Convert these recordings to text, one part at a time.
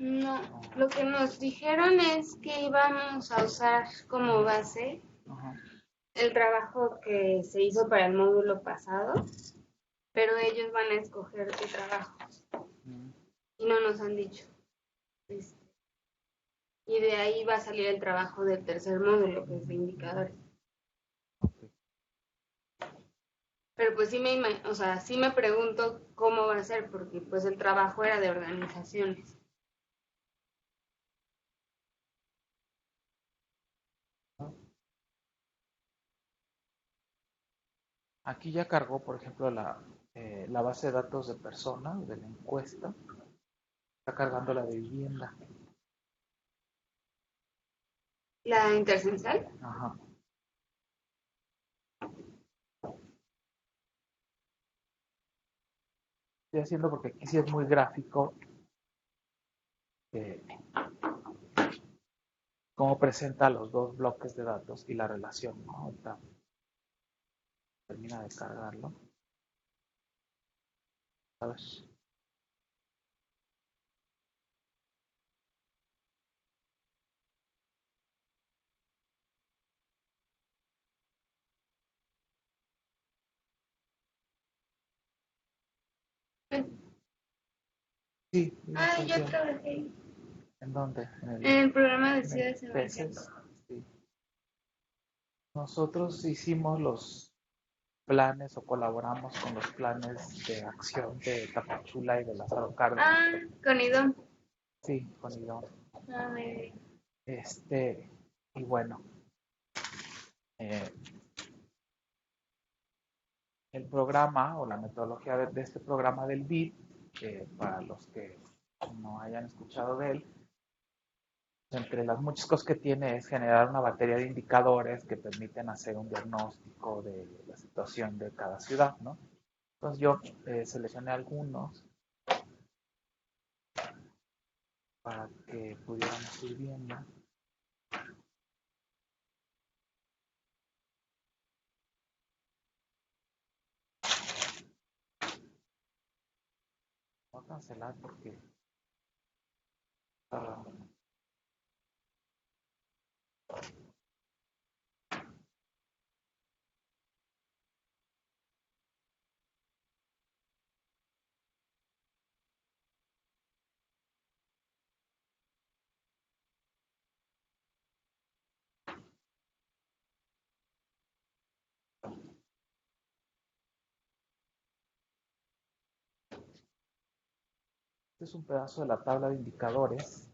No, lo que nos dijeron es que íbamos a usar como base Ajá. el trabajo que se hizo para el módulo pasado, pero ellos van a escoger qué trabajo Mm, y no nos han dicho. Este, y de ahí va a salir el trabajo del tercer módulo, que es de indicadores. ok. Pero pues o sea, sí me pregunto cómo va a ser, porque pues el trabajo era de organizaciones. Aquí ya cargó, por ejemplo, la base de datos de personas de la encuesta. Está cargando la de vivienda. La intercensal. Ajá. Estoy haciendo porque aquí sí es muy gráfico eh, cómo presenta los dos bloques de datos y la relación, ¿no? Ahorita termina de cargarlo. A ver. Sí, yo Ah, estoy yo bien. trabajé ahí. ¿En dónde? En el programa de En el ciudades emergentes. PESES. Sí. Nosotros hicimos los planes o colaboramos con los planes de acción de Tapachula y de Lázaro Cárdenas. Ah, con Idón. Sí, con Idón. Ah, muy bien. Y bueno, eh, el programa o la metodología de este programa del BID, para los que no hayan escuchado de él, entre las muchas cosas que tiene es generar una batería de indicadores que permiten hacer un diagnóstico de la situación de cada ciudad, ¿no? Entonces yo seleccioné algunos para que pudiéramos ir viendo. Voy a cancelar porque uh, este es un pedazo de la tabla de indicadores.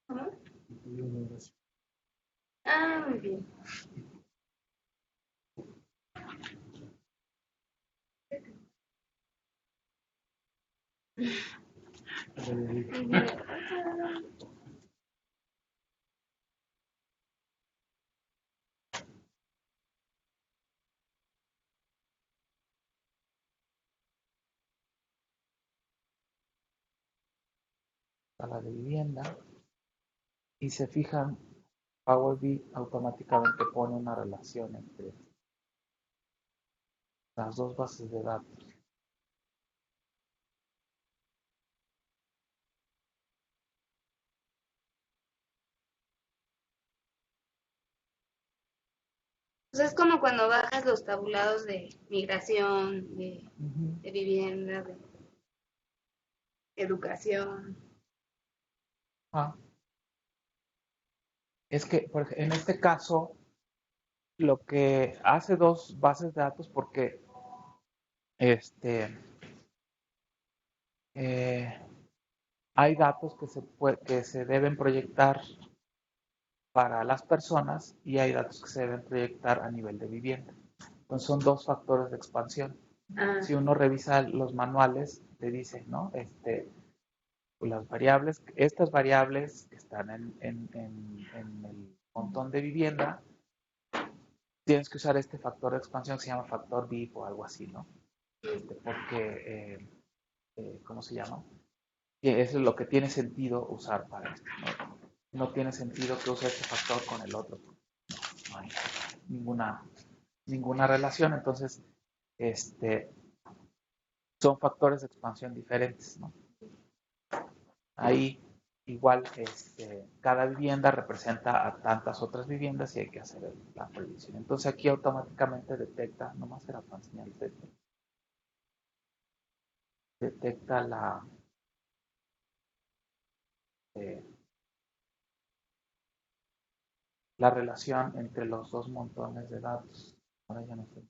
¿Cómo? Ah, muy bien. Muy bien. A la de vivienda. Y se fijan, Power BI automáticamente pone una relación entre las dos bases de datos. Pues es como cuando bajas los tabulados de migración, Uh-huh. de vivienda, de educación. Ah, es que en este caso, lo que hace dos bases de datos porque este, eh, hay datos que se deben proyectar para las personas y hay datos que se deben proyectar a nivel de vivienda. Entonces son dos factores de expansión. Ah, Si uno revisa los manuales, te dice, ¿no? Las variables, estas variables que están en el montón de vivienda, tienes que usar este factor de expansión que se llama factor BIP o algo así, ¿no? Porque, ¿cómo se llama? Que eso es lo que tiene sentido usar para esto, ¿no? No tiene sentido que use este factor con el otro. No hay ninguna relación. Entonces, son factores de expansión diferentes, ¿no? Ahí igual cada vivienda representa a tantas otras viviendas y hay que hacer la previsión. Entonces aquí automáticamente detecta, nomás era para enseñar, detecta eh, la relación entre los dos montones de datos. Ahora ya no sé.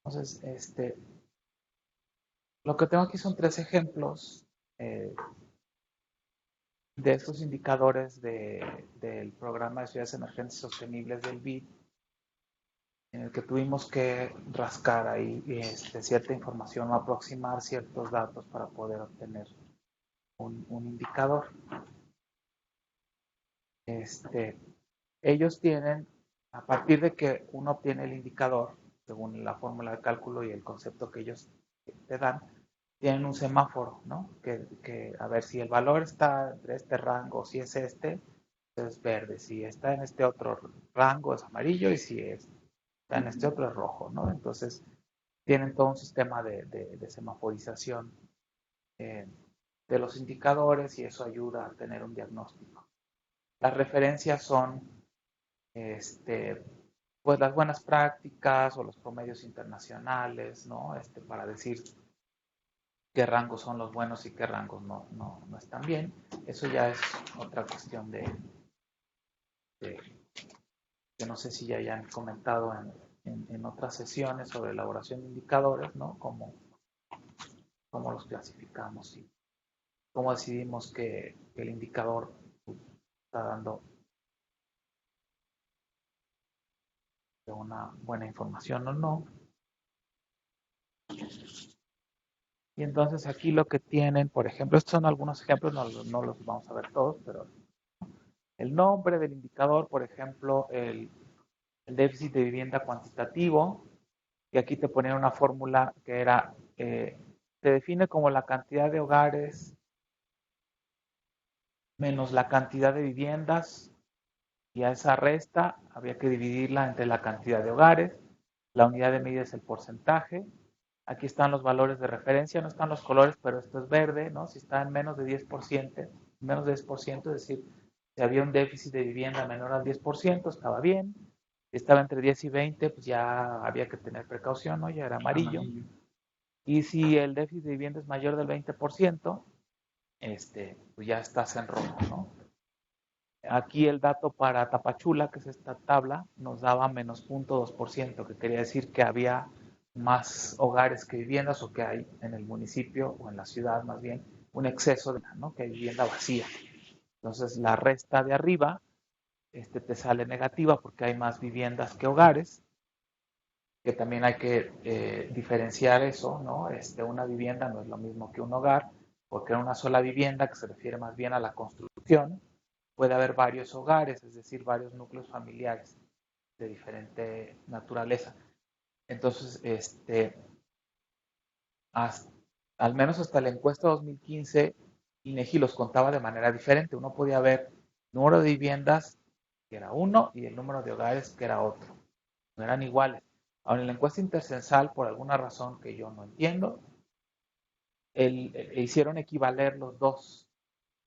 Entonces, lo que tengo aquí son 3 ejemplos de estos indicadores del programa de ciudades emergentes sostenibles del BID, en el que tuvimos que rascar ahí cierta información o aproximar ciertos datos para poder obtener un indicador. Ellos tienen, a partir de que uno obtiene el indicador, según la fórmula de cálculo y el concepto que ellos te dan, tienen un semáforo, ¿no? Que a ver si el valor está entre este rango, si es es verde, si está en este otro rango es amarillo y si está en este otro es rojo, ¿no? Entonces tienen todo un sistema de semaforización de los indicadores y eso ayuda a tener un diagnóstico. Las referencias son pues las buenas prácticas o los promedios internacionales, ¿no? Para decir qué rangos son los buenos y qué rangos no están bien. Eso ya es otra cuestión de que no sé si ya hayan comentado en otras sesiones sobre elaboración de indicadores, ¿no? Cómo los clasificamos y cómo decidimos que el indicador está dando una buena información o no. Y entonces aquí lo que tienen, por ejemplo, estos son algunos ejemplos, no los vamos a ver todos, pero el nombre del indicador, por ejemplo, el déficit de vivienda cuantitativo, y aquí te ponían una fórmula que era, se define como la cantidad de hogares menos la cantidad de viviendas, y a esa resta había que dividirla entre la cantidad de hogares, la unidad de medida es el porcentaje, aquí están los valores de referencia, no están los colores, pero esto es verde, ¿no? Si está en menos de 10%, es decir, si había un déficit de vivienda menor al 10%, estaba bien. Si estaba entre 10 y 20, pues ya había que tener precaución, ¿no? Ya era amarillo. Y si el déficit de vivienda es mayor del 20%, pues ya estás en rojo, ¿no? Aquí el dato para Tapachula, que es esta tabla, nos daba menos 0.2%, que quería decir que había más hogares que viviendas o que hay en el municipio o en la ciudad más bien un exceso de, ¿no? Que hay vivienda vacía. Entonces la resta de arriba te sale negativa porque hay más viviendas que hogares, que también hay que diferenciar eso, ¿no? Una vivienda no es lo mismo que un hogar, porque en una sola vivienda, que se refiere más bien a la construcción, puede haber varios hogares, es decir, varios núcleos familiares de diferente naturaleza. Entonces, al menos hasta la encuesta 2015, INEGI los contaba de manera diferente. Uno podía ver número de viviendas, que era uno, y el número de hogares, que era otro. No eran iguales. Ahora, en la encuesta intercensal, por alguna razón que yo no entiendo, hicieron equivaler los dos.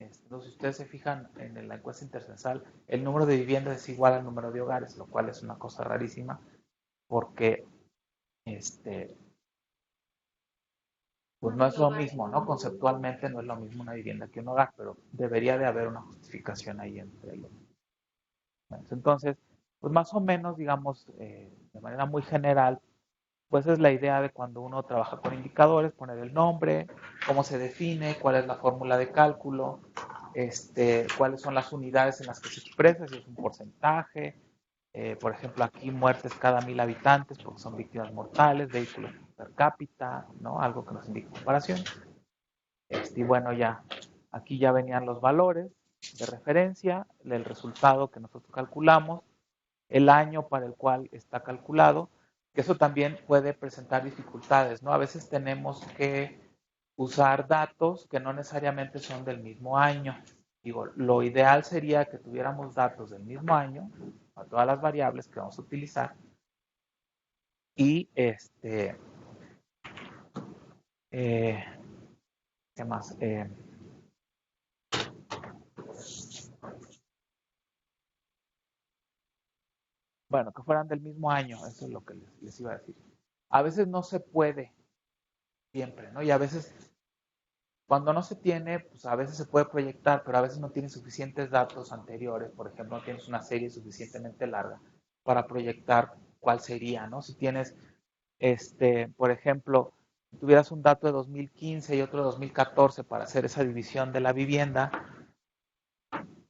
Entonces, si ustedes se fijan en la encuesta intercensal, el número de viviendas es igual al número de hogares, lo cual es una cosa rarísima, porque pues no es lo mismo, ¿no? Conceptualmente no es lo mismo una vivienda que un hogar, pero debería de haber una justificación ahí entre los dos. Entonces, pues más o menos, digamos, de manera muy general, pues es la idea de cuando uno trabaja con indicadores, poner el nombre, cómo se define, cuál es la fórmula de cálculo, cuáles son las unidades en las que se expresa, si es un porcentaje, por ejemplo, aquí muertes cada 1000 habitantes porque son víctimas mortales, vehículos per cápita, ¿no? Algo que nos indique comparación. Y bueno, ya, aquí ya venían los valores de referencia, el resultado que nosotros calculamos, el año para el cual está calculado, que eso también puede presentar dificultades, ¿no? A veces tenemos que usar datos que no necesariamente son del mismo año. Digo, lo ideal sería que tuviéramos datos del mismo año, a todas las variables que vamos a utilizar, y ¿qué más? Bueno, que fueran del mismo año, eso es lo que les iba a decir. A veces no se puede siempre, ¿no? Y a veces, cuando no se tiene, pues a veces se puede proyectar, pero a veces no tienes suficientes datos anteriores. Por ejemplo, no tienes una serie suficientemente larga para proyectar cuál sería, ¿no? Si tienes, por ejemplo, si tuvieras un dato de 2015 y otro de 2014 para hacer esa división de la vivienda,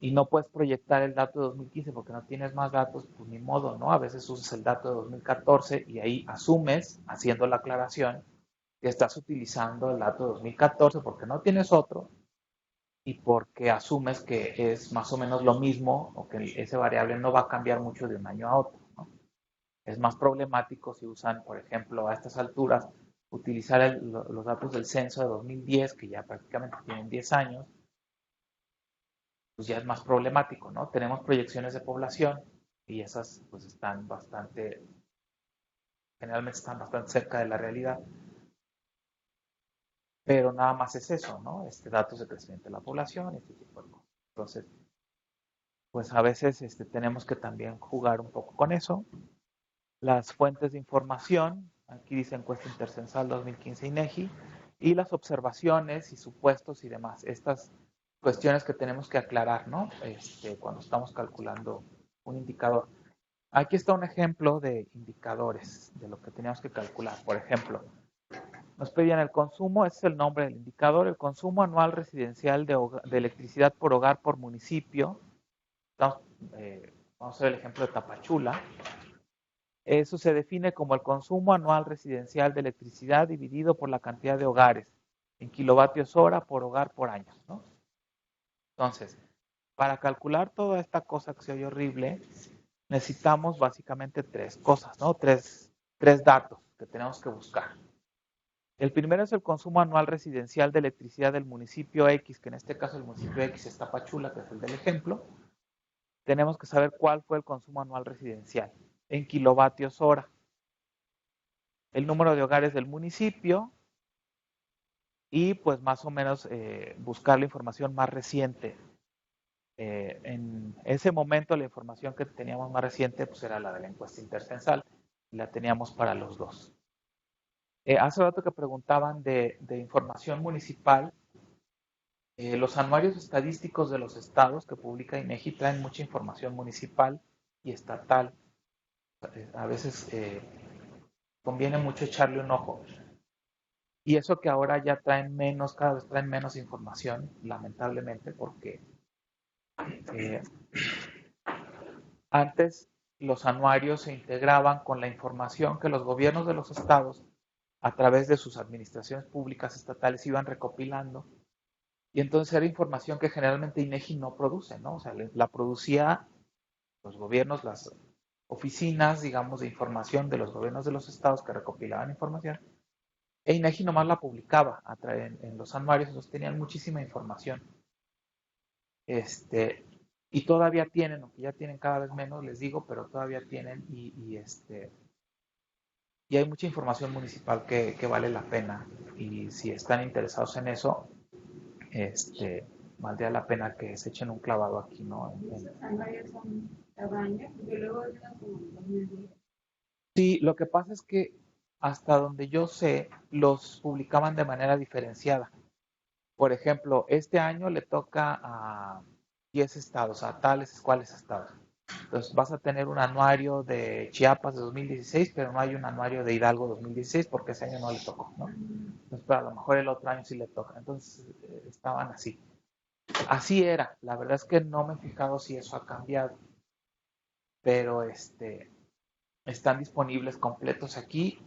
y no puedes proyectar el dato de 2015 porque no tienes más datos, pues ni modo, ¿no? A veces usas el dato de 2014 y ahí asumes, haciendo la aclaración, que estás utilizando el dato de 2014 porque no tienes otro y porque asumes que es más o menos lo mismo o que ese variable no va a cambiar mucho de un año a otro, ¿no? Es más problemático si usan, por ejemplo, a estas alturas, utilizar los datos del censo de 2010, que ya prácticamente tienen 10 años, pues ya es más problemático, ¿no? Tenemos proyecciones de población y esas pues generalmente están bastante cerca de la realidad, pero nada más es eso, ¿no? Datos de crecimiento de la población, este tipo de cosas. Entonces, pues a veces tenemos que también jugar un poco con eso. Las fuentes de información, aquí dice encuesta intercensal 2015 INEGI, y las observaciones y supuestos y demás, estas cuestiones que tenemos que aclarar, ¿no? Cuando estamos calculando un indicador. Aquí está un ejemplo de indicadores de lo que teníamos que calcular. Por ejemplo, nos pedían el consumo, ese es el nombre del indicador, el consumo anual residencial de electricidad por hogar por municipio. Vamos a ver el ejemplo de Tapachula. Eso se define como el consumo anual residencial de electricidad dividido por la cantidad de hogares en kilovatios hora por hogar por año, ¿no? Entonces, para calcular toda esta cosa que se oye horrible, necesitamos básicamente tres cosas, ¿no? Tres datos que tenemos que buscar. El primero es el consumo anual residencial de electricidad del municipio X, que en este caso el municipio X es Tapachula, que es el del ejemplo. Tenemos que saber cuál fue el consumo anual residencial en kilovatios hora. El número de hogares del municipio y pues más o menos buscar la información más reciente. En ese momento la información que teníamos más reciente pues era la de la encuesta intercensal y la teníamos para los dos. Hace rato que preguntaban de información municipal. Los anuarios estadísticos de los estados que publica INEGI traen mucha información municipal y estatal. A veces conviene mucho echarle un ojo. Y eso que ahora ya traen menos, cada vez traen menos información, lamentablemente, porque antes los anuarios se integraban con la información que los gobiernos de los estados, a través de sus administraciones públicas estatales, iban recopilando. Y entonces era información que generalmente INEGI no produce, ¿no? O sea, la producía los gobiernos, las oficinas, digamos, de información de los gobiernos de los estados que recopilaban información. E INEGI nomás la publicaba en los anuarios, entonces tenían muchísima información. Y todavía tienen, aunque ya tienen cada vez menos, les digo, pero todavía tienen y hay mucha información municipal que vale la pena. Y si están interesados en eso, valdría la pena que se echen un clavado aquí, ¿no? ¿Esos anuarios son cada año? Porque luego es como 2010. Sí, lo que pasa es que hasta donde yo sé, los publicaban de manera diferenciada. Por ejemplo, este año le toca a 10 estados, a tales cuales estados. Entonces vas a tener un anuario de Chiapas de 2016, pero no hay un anuario de Hidalgo 2016 porque ese año no le tocó, ¿no? Entonces, pero a lo mejor el otro año sí le toca. Entonces, estaban así. Así era. La verdad es que no me he fijado si eso ha cambiado, pero están disponibles completos aquí.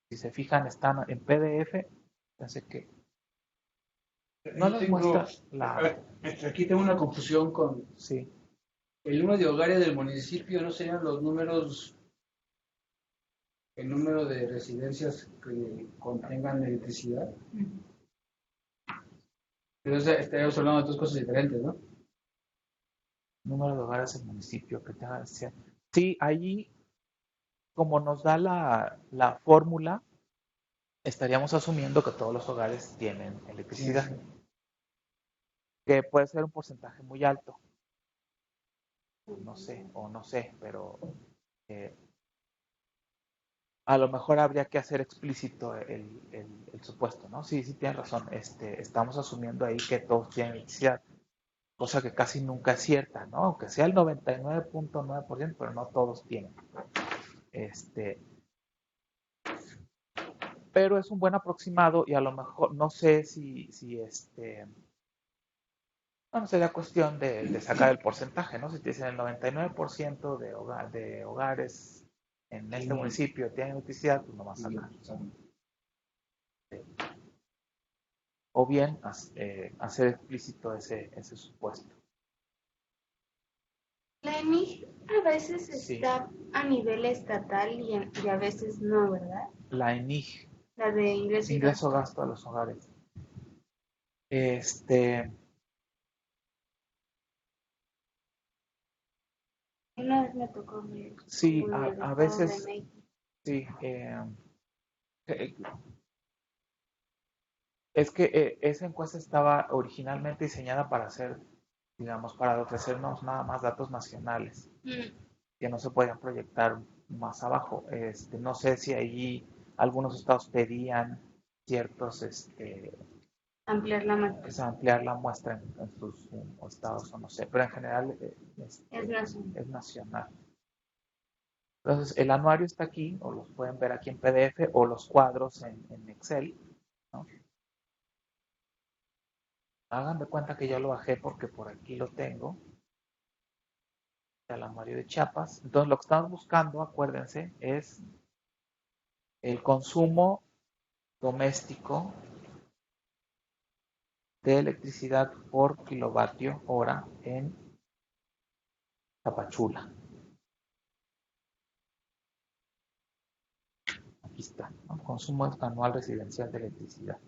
Si se fijan, están en PDF. Pensé que no les muestra la... Aquí tengo una confusión con Sí. el número de hogares del municipio, ¿no serían los números, el número de residencias que contengan electricidad? Entonces estaríamos hablando de dos cosas diferentes, ¿no? Número de hogares del municipio que tenga... Sí, allí, como nos da la fórmula, estaríamos asumiendo que todos los hogares tienen electricidad, Sí. que puede ser un porcentaje muy alto. No sé, o no sé, pero eh, a lo mejor habría que hacer explícito el supuesto, ¿no? Sí, sí, tienes razón. Estamos asumiendo ahí que todos tienen electricidad, cosa que casi nunca es cierta, ¿no? Aunque sea el 99.9%, pero no todos tienen. Pero es un buen aproximado y a lo mejor no sé si bueno, sería cuestión de sacar el porcentaje, ¿no? Si te dicen el 99% de hogares en este municipio tienen electricidad, pues no vas a sacar. O bien hacer explícito ese supuesto. La EMIG a veces Sí, está a nivel estatal y a veces no, ¿verdad? la ENIG, La de ingreso y ingreso gasto. gasto a los hogares. Este, Una vez me tocó ver sí, uno del a Estado de veces, México. sí. Eh, es que esa encuesta estaba originalmente diseñada para hacer, digamos, para ofrecernos nada más datos nacionales, que no se podían proyectar más abajo. No sé si ahí algunos estados pedían ciertos, Ampliar la matriz. pues, ampliar la muestra en sus estados o no sé, pero en general Es nacional. es nacional. Entonces, el anuario está aquí, o los pueden ver aquí en PDF, o los cuadros en Excel, ¿no? Hagan de cuenta que yo lo bajé porque por aquí lo tengo, el anuario de Chiapas. Entonces, lo que estamos buscando, acuérdense, es el consumo doméstico de electricidad por kilovatio hora en Tapachula. Aquí está, ¿no? Consumo anual residencial de electricidad.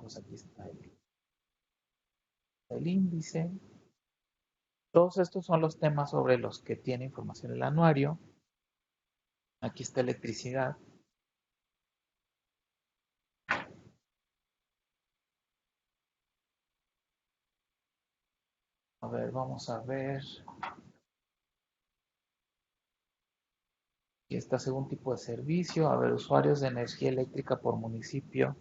Pues aquí está el índice. Todos estos son los temas sobre los que tiene información el anuario. Aquí está electricidad. A ver, vamos a ver. Aquí está según tipo de servicio. A ver, usuarios de energía eléctrica por municipio.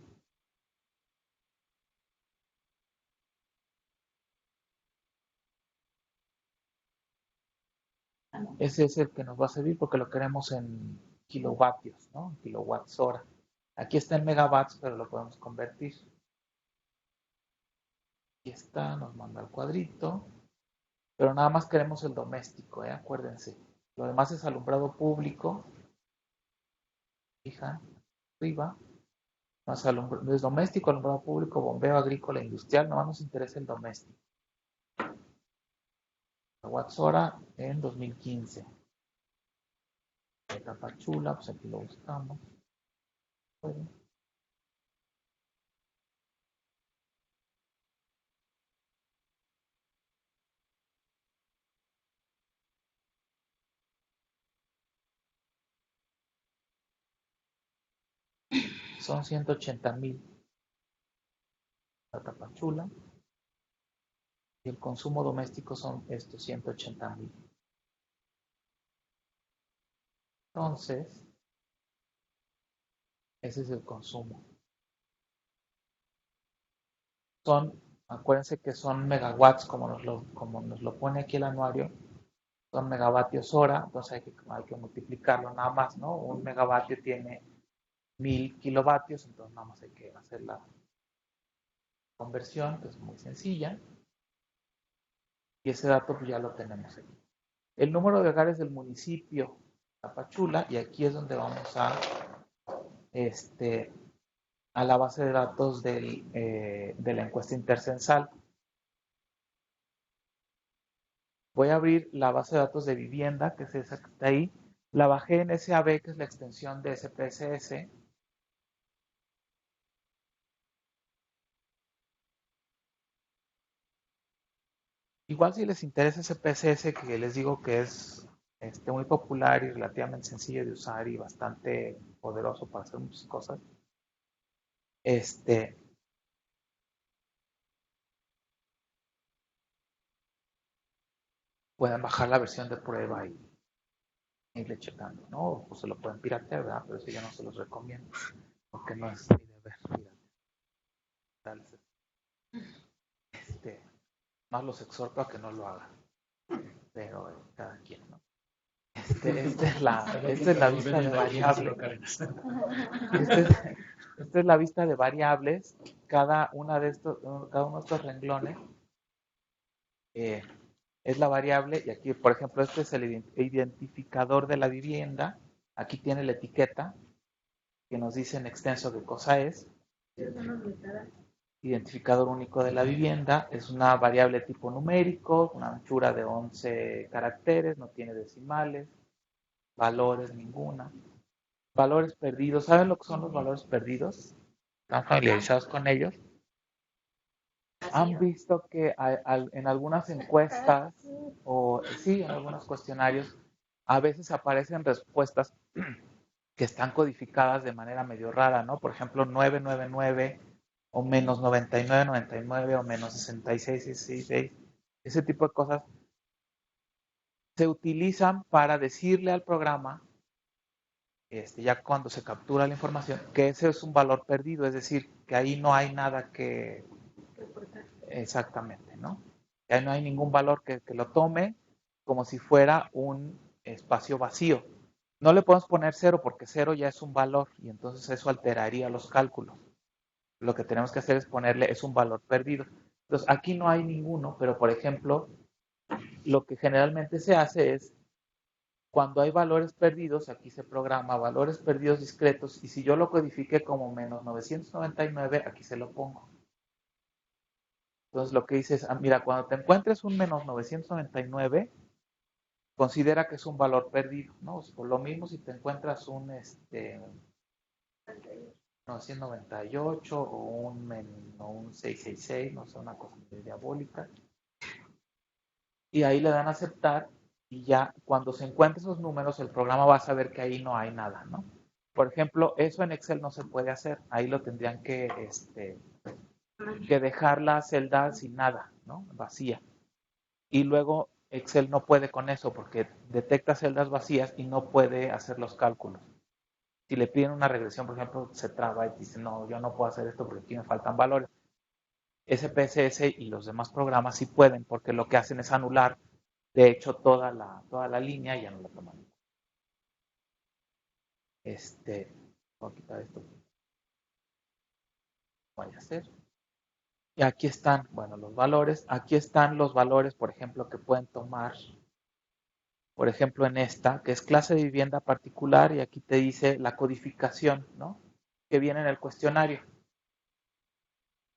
Ese es el que nos va a servir porque lo queremos en kilovatios, ¿no? Kilowatts hora. Aquí está en megawatts, pero lo podemos convertir. Aquí está, nos manda el cuadrito. Pero nada más queremos el doméstico, acuérdense. Lo demás es alumbrado público. Fija, arriba. Más es doméstico, alumbrado público, bombeo agrícola, industrial. Nomás nos interesa el doméstico. Watts hora en 2015. Tapachula, pues aquí lo buscamos. Son 180,000 la Tapachula. Y el consumo doméstico son estos 180,000. entonces, ese es el consumo. Acuérdense que son megawatts, como nos lo pone aquí el anuario, son megavatios hora, entonces hay que multiplicarlo nada más, ¿no? Un megavatio tiene 1000 kilovatios, entonces nada más hay que hacer la conversión, que es muy sencilla. Y ese dato pues, ya lo tenemos aquí. El número de hogares del municipio Tapachula, y aquí es donde vamos a la base de datos de la encuesta intercensal. Voy a abrir la base de datos de vivienda, que es esa que está ahí. La bajé en SAB, que es la extensión de SPSS. Igual si les interesa SPSS, que les digo que es muy popular y relativamente sencillo de usar y bastante poderoso para hacer muchas cosas. Pueden bajar la versión de prueba y irle checando, ¿no? O se lo pueden piratear, ¿verdad? Pero eso yo no se los recomiendo, porque no es mi deber piratear. Más los exhorto a que no lo hagan, pero cada quien, ¿no? Esta es la vista de variables. Esta es la vista de variables. Cada uno de estos renglones es la variable, y aquí, por ejemplo, este es el identificador de la vivienda. Aquí tiene la etiqueta que nos dice en extenso qué cosa es. Identificador único de la vivienda es una variable tipo numérico, una anchura de 11 caracteres, no tiene decimales, valores ninguna. Valores perdidos, ¿saben lo que son los valores perdidos? ¿Están familiarizados con ellos? Han visto que en algunas encuestas o sí, en algunos cuestionarios a veces aparecen respuestas que están codificadas de manera medio rara, ¿no? Por ejemplo, 999 o menos 9999 o menos 6666. Ese tipo de cosas se utilizan para decirle al programa, ya cuando se captura la información, que ese es un valor perdido, es decir, que ahí no hay nada que reportar. Exactamente, ¿no? Que ahí no hay ningún valor que lo tome como si fuera un espacio vacío. No le podemos poner 0 porque 0 ya es un valor y entonces eso alteraría los cálculos. Lo que tenemos que hacer es ponerle, es un valor perdido. Entonces aquí no hay ninguno, pero por ejemplo, lo que generalmente se hace es, cuando hay valores perdidos, aquí se programa valores perdidos discretos y si yo lo codifique como menos 999, aquí se lo pongo. Entonces lo que dice es, mira, cuando te encuentres un menos 999, considera que es un valor perdido, ¿no? Por lo mismo si te encuentras un 998 o un 666, no sé, una cosa diabólica. Y ahí le dan a aceptar y ya cuando se encuentren esos números el programa va a saber que ahí no hay nada, ¿no? Por ejemplo, eso en Excel no se puede hacer. Ahí lo tendrían que dejar la celda sin nada, ¿no? Vacía. Y luego Excel no puede con eso porque detecta celdas vacías y no puede hacer los cálculos. Si le piden una regresión, por ejemplo, se traba y dice, no, yo no puedo hacer esto porque aquí me faltan valores. SPSS y los demás programas sí pueden porque lo que hacen es anular, de hecho, toda la línea y ya no la toman. Voy a quitar esto. Vaya a ser. Y aquí están, bueno, los valores. Aquí están los valores, por ejemplo, que pueden tomar. Por ejemplo, en esta, que es clase de vivienda particular, y aquí te dice la codificación, ¿no? Que viene en el cuestionario.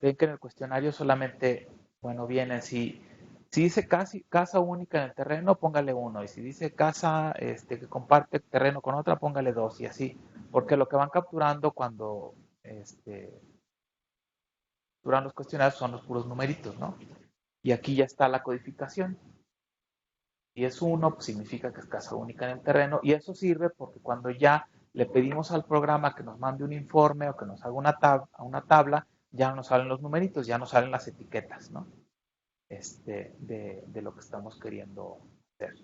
Ven que en el cuestionario solamente, bueno, viene si dice casa única en el terreno, póngale 1. Y si dice casa que comparte terreno con otra, póngale 2 y así. Porque lo que van capturando cuando capturan los cuestionarios son los puros numeritos, ¿no? Y aquí ya está la codificación. Y es 1, pues significa que es casa única en el terreno. Y eso sirve porque cuando ya le pedimos al programa que nos mande un informe o que nos haga una tabla, ya no nos salen los numeritos, ya nos salen las etiquetas, ¿no? De lo que estamos queriendo hacer.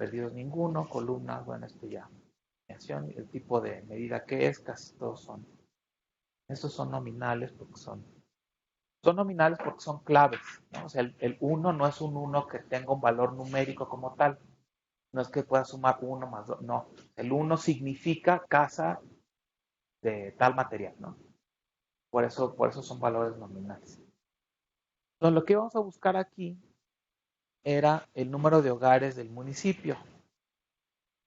perdidos ninguno, columnas, bueno, esto ya, el tipo de medida que es, casi todos son. Estos son nominales porque son nominales porque son claves, ¿no? O sea, el 1 no es un 1 que tenga un valor numérico como tal. No es que pueda sumar 1 más 2, no. El 1 significa casa de tal material, ¿no? Por eso son valores nominales. Entonces, lo que vamos a buscar aquí era el número de hogares del municipio.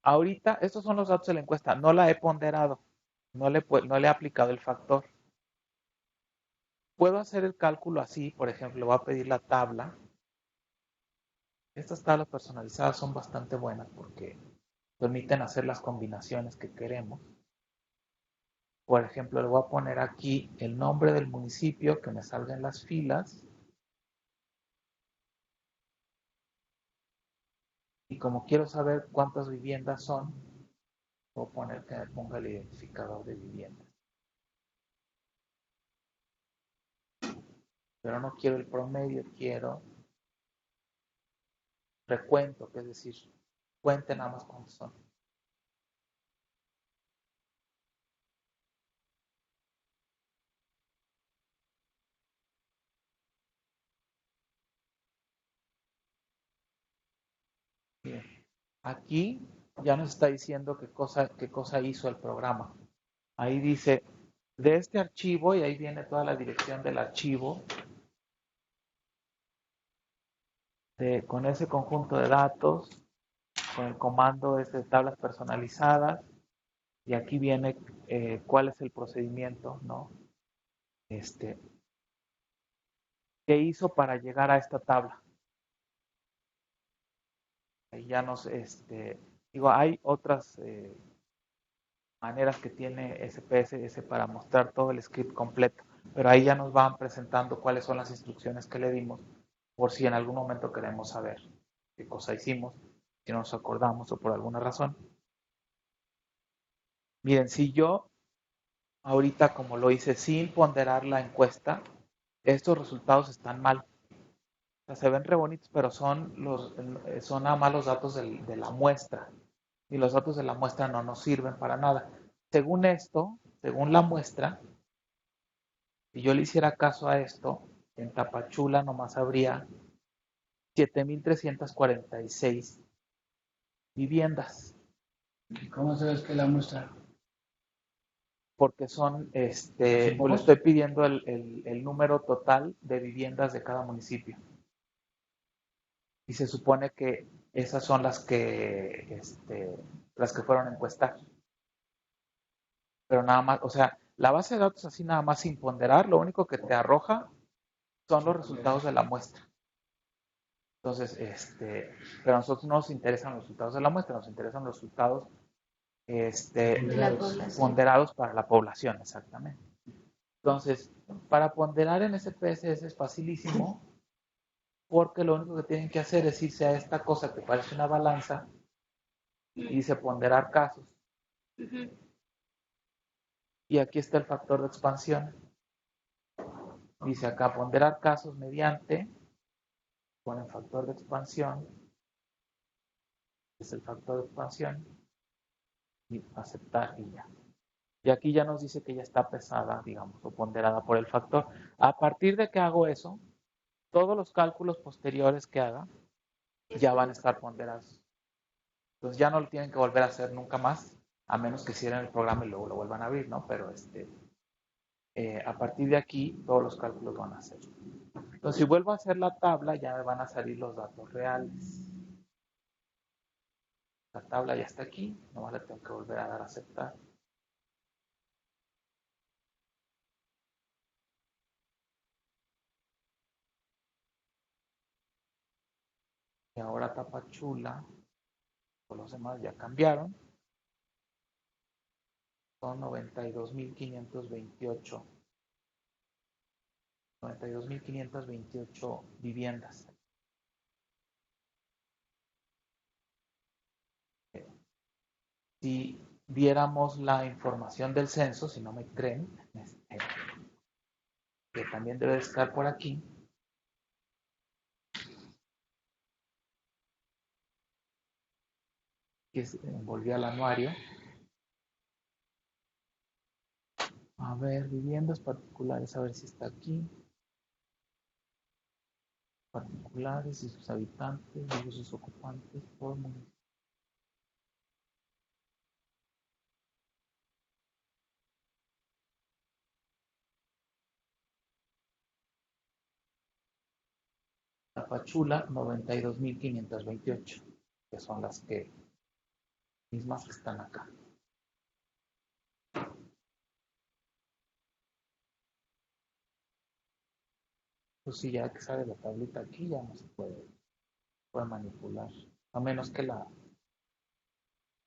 Ahorita, estos son los datos de la encuesta. No la he ponderado. No le he aplicado el factor. Puedo hacer el cálculo así, por ejemplo, voy a pedir la tabla. Estas tablas personalizadas son bastante buenas porque permiten hacer las combinaciones que queremos. Por ejemplo, le voy a poner aquí el nombre del municipio que me salga en las filas. Y como quiero saber cuántas viviendas son, voy a poner que me ponga el identificador de viviendas. Pero no quiero el promedio, quiero recuento, que es decir, cuente nada más cuántos son. Bien. Aquí ya nos está diciendo qué cosa hizo el programa. Ahí dice, de este archivo, y ahí viene toda la dirección del archivo, con ese conjunto de datos, con el comando de tablas personalizadas, y aquí viene cuál es el procedimiento, ¿no? ¿Qué hizo para llegar a esta tabla? Ahí ya nos, hay otras maneras que tiene SPSS para mostrar todo el script completo, pero ahí ya nos van presentando cuáles son las instrucciones que le dimos, por si en algún momento queremos saber qué cosa hicimos, si no nos acordamos o por alguna razón. Miren, si yo ahorita, como lo hice sin ponderar la encuesta, estos resultados están mal. O sea, se ven re bonitos, pero son nada más los datos de la muestra. Y los datos de la muestra no nos sirven para nada. Según esto, según la muestra, si yo le hiciera caso a esto, en Tapachula nomás habría 7,346 viviendas. ¿Y cómo sabes que la muestra? Porque son, pues le estoy pidiendo el número total de viviendas de cada municipio. Y se supone que esas son las que fueron a encuestar. Pero nada más, o sea, la base de datos así nada más sin ponderar, lo único que te arroja son los resultados de la muestra. Entonces, pero a nosotros no nos interesan los resultados de la muestra, nos interesan los resultados ponderados para la población, exactamente. Entonces, para ponderar en SPSS es facilísimo, porque lo único que tienen que hacer es irse a esta cosa que parece una balanza y dice ponderar casos. Y aquí está el factor de expansión. Dice acá ponderar casos mediante, ponen factor de expansión, es el factor de expansión, y aceptar y ya. Y aquí ya nos dice que ya está pesada, digamos, o ponderada por el factor. A partir de que hago eso, todos los cálculos posteriores que haga ya van a estar ponderados. Entonces ya no lo tienen que volver a hacer nunca más, a menos que cierren el programa y luego lo vuelvan a abrir, ¿no? Pero a partir de aquí todos los cálculos van a ser. Entonces si vuelvo a hacer la tabla ya me van a salir los datos reales. La tabla ya está aquí, nomás le tengo que volver a dar a aceptar. Y ahora Tapachula, pues los demás ya cambiaron. Son 92,528. 92,528 viviendas. Si viéramos la información del censo, si no me creen, que también debe estar por aquí. que envolvía el anuario. A ver, viviendas particulares, a ver si está aquí. Particulares y sus habitantes y sus ocupantes por municipio. Tapachula, 92.528, que son las mismas que están acá. Pues sí, ya que sale la tablita aquí, ya no se puede manipular. A menos que la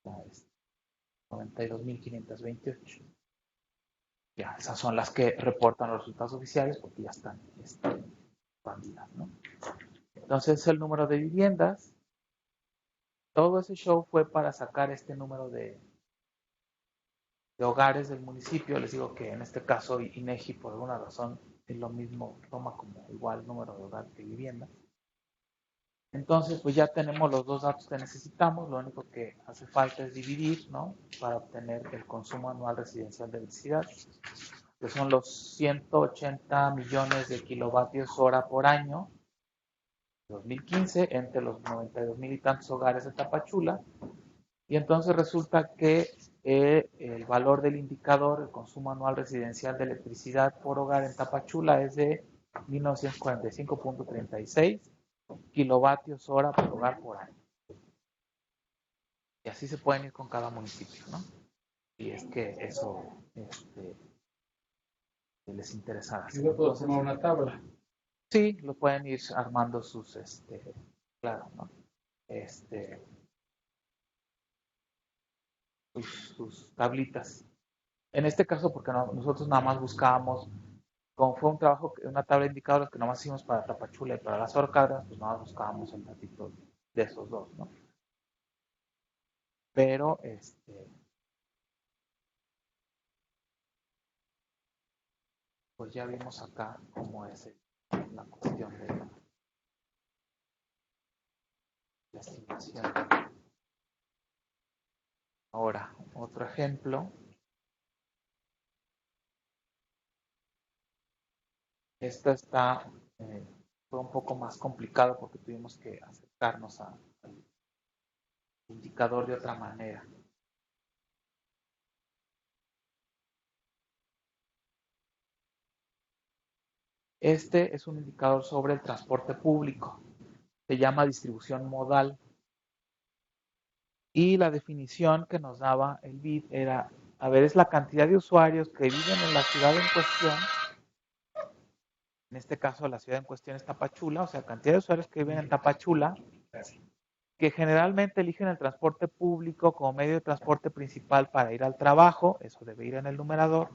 92.528. Ya, esas son las que reportan los resultados oficiales porque ya están expandidas, ¿no? Entonces, el número de viviendas, todo ese show fue para sacar este número de hogares del municipio. Les digo que en este caso INEGI por alguna razón es lo mismo, toma como igual número de hogares que viviendas. Entonces, pues ya tenemos los dos datos que necesitamos, lo único que hace falta es dividir, ¿no? Para obtener el consumo anual residencial de electricidad, que son los 180 millones de kilovatios hora por año, 2015, entre los 92,000 y tantos hogares de Tapachula, y entonces resulta que el valor del indicador, el consumo anual residencial de electricidad por hogar en Tapachula es de 1945.36 kilovatios hora por hogar por año. Y así se pueden ir con cada municipio, ¿no? Y es que eso les interesa. Yo le puedo tomar una tabla. Sí, lo pueden ir armando sus, claro, ¿no? Sus tablitas. En este caso, porque nosotros nada más buscábamos, como fue un trabajo, una tabla de indicadores que nada más hicimos para Tapachula y para las Orcadas, pues nada más buscábamos el datito de esos dos, ¿no? Pero, pues ya vimos acá cómo es la cuestión de la estimación. Ahora, otro ejemplo. Esta fue un poco más complicado porque tuvimos que acercarnos al indicador de otra manera. Este es un indicador sobre el transporte público. Se llama distribución modal. Y la definición que nos daba el BID era, a ver, es la cantidad de usuarios que viven en la ciudad en cuestión. En este caso, la ciudad en cuestión es Tapachula, o sea, cantidad de usuarios que viven en Tapachula, que generalmente eligen el transporte público como medio de transporte principal para ir al trabajo, eso debe ir en el numerador,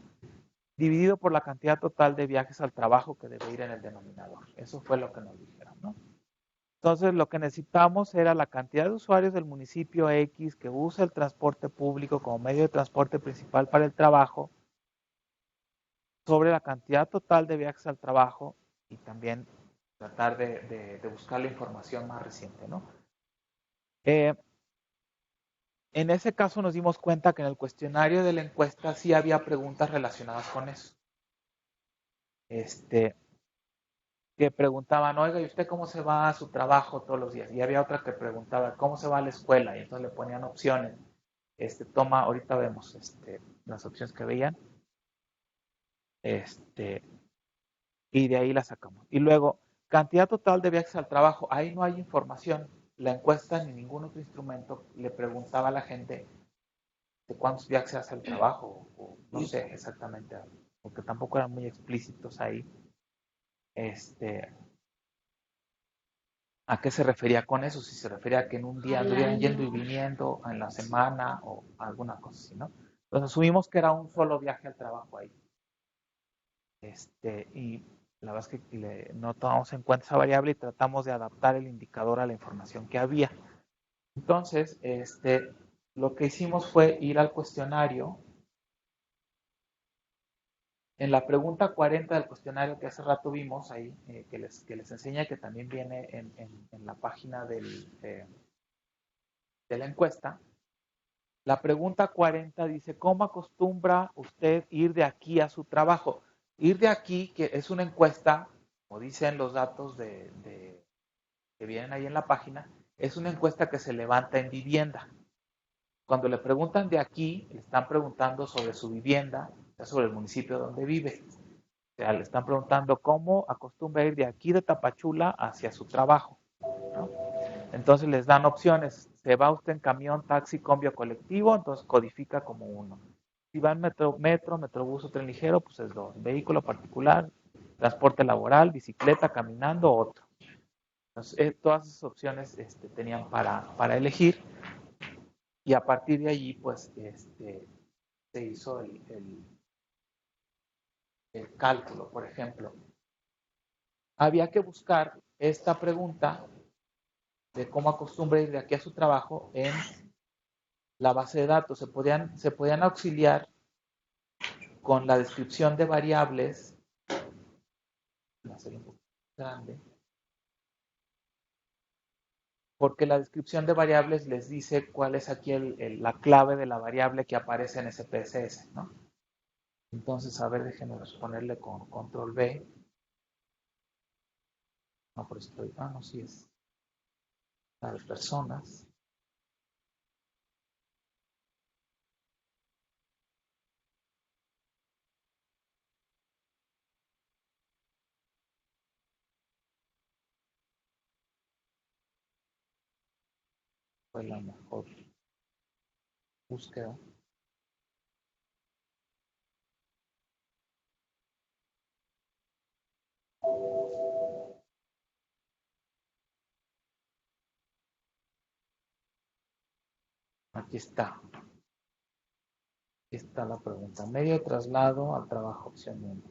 dividido por la cantidad total de viajes al trabajo que debe ir en el denominador. Eso fue lo que nos dijeron, ¿no? Entonces, lo que necesitamos era la cantidad de usuarios del municipio X que usa el transporte público como medio de transporte principal para el trabajo, sobre la cantidad total de viajes al trabajo y también tratar de buscar la información más reciente, ¿no? En ese caso nos dimos cuenta que en el cuestionario de la encuesta sí había preguntas relacionadas con eso. Que preguntaban, oiga, ¿y usted cómo se va a su trabajo todos los días? Y había otra que preguntaba, ¿cómo se va a la escuela? Y entonces le ponían opciones. Ahorita vemos las opciones que veían. Y de ahí la sacamos. Y luego, cantidad total de viajes al trabajo. Ahí no hay información. La encuesta ni ningún otro instrumento le preguntaba a la gente de cuántos viajes hace al trabajo. O no sé exactamente, porque tampoco eran muy explícitos ahí. ¿A qué se refería con eso? Si se refería a que en un día anduvieran yendo y viniendo, en la semana o alguna cosa así, ¿no? Entonces asumimos que era un solo viaje al trabajo ahí. Y la verdad es que no tomamos en cuenta esa variable y tratamos de adaptar el indicador a la información que había. Entonces, lo que hicimos fue ir al cuestionario. En la pregunta 40 del cuestionario que hace rato vimos ahí, que les enseña, que también viene en la página de la encuesta, La pregunta 40 dice, ¿cómo acostumbra usted ir de aquí a su trabajo? Ir de aquí, que es una encuesta, como dicen los datos que vienen ahí en la página, es una encuesta que se levanta en vivienda. Cuando le preguntan de aquí, le están preguntando sobre su vivienda, sobre el municipio donde vive. O sea, le están preguntando cómo acostumbra ir de aquí de Tapachula hacia su trabajo, ¿no? Entonces les dan opciones. ¿Se va usted en camión, taxi, combi o colectivo? Entonces codifica como 1. Si va en metrobús o tren ligero, pues es 2. Vehículo particular, transporte laboral, bicicleta, caminando, otro. Entonces, todas esas opciones tenían para elegir. Y a partir de allí, pues, se hizo el cálculo. Por ejemplo, había que buscar esta pregunta de cómo acostumbra ir de aquí a su trabajo en la base de datos. Se podían auxiliar con la descripción de variables. Voy a hacer un poco grande. Porque la descripción de variables les dice cuál es aquí la clave de la variable que aparece en ese PSS, ¿no? Entonces, a ver, déjenme ponerle con control B. No, pero estoy. Ah, no, sí es la de personas. Fue la mejor búsqueda. Aquí está. Aquí está la pregunta. Medio de traslado al trabajo, opción 1.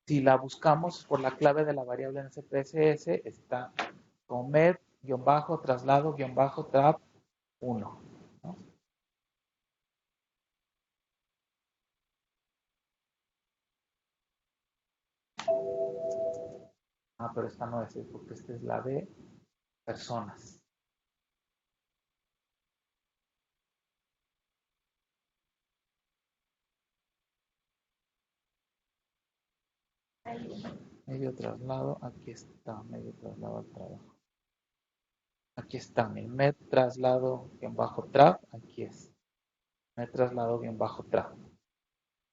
Si la buscamos por la clave de la variable en CPSS, está con med-traslado-trap 1, ¿no? Ah, pero esta no es, porque esta es la de personas. Medio traslado, aquí está, medio traslado al trabajo. Aquí está, mi med traslado-trap, aquí es. Med traslado-trap.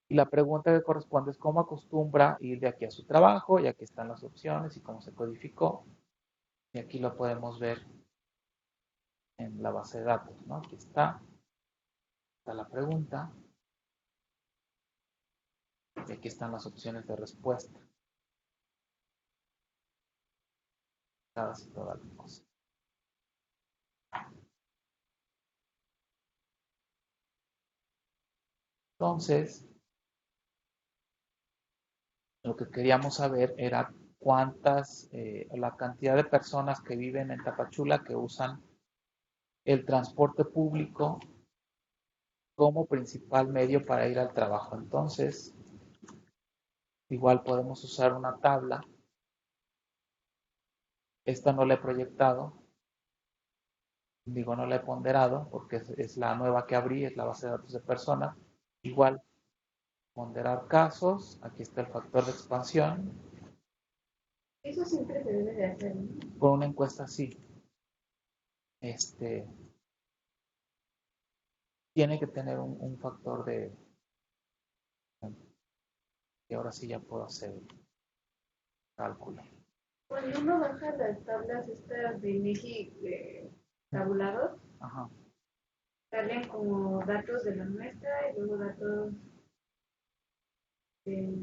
Y la pregunta que corresponde es cómo acostumbra ir de aquí a su trabajo, y aquí están las opciones y cómo se codificó. Y aquí lo podemos ver en la base de datos, ¿no? Aquí está la pregunta. Y aquí están las opciones de respuesta. Todas y todas las cosas. Entonces, lo que queríamos saber era la cantidad de personas que viven en Tapachula que usan el transporte público como principal medio para ir al trabajo. Entonces, igual podemos usar una tabla. Esta no la he proyectado, no la he ponderado porque es la nueva que abrí, es la base de datos de personas. Igual, ponderar casos, aquí está el factor de expansión. Eso siempre se debe de hacer, ¿no? Con una encuesta así. Tiene que tener un factor de... Y ahora sí ya puedo hacer el cálculo. Cuando uno baja las tablas estas de INEGI tabulados, Ajá. salen como datos de la muestra y luego datos de...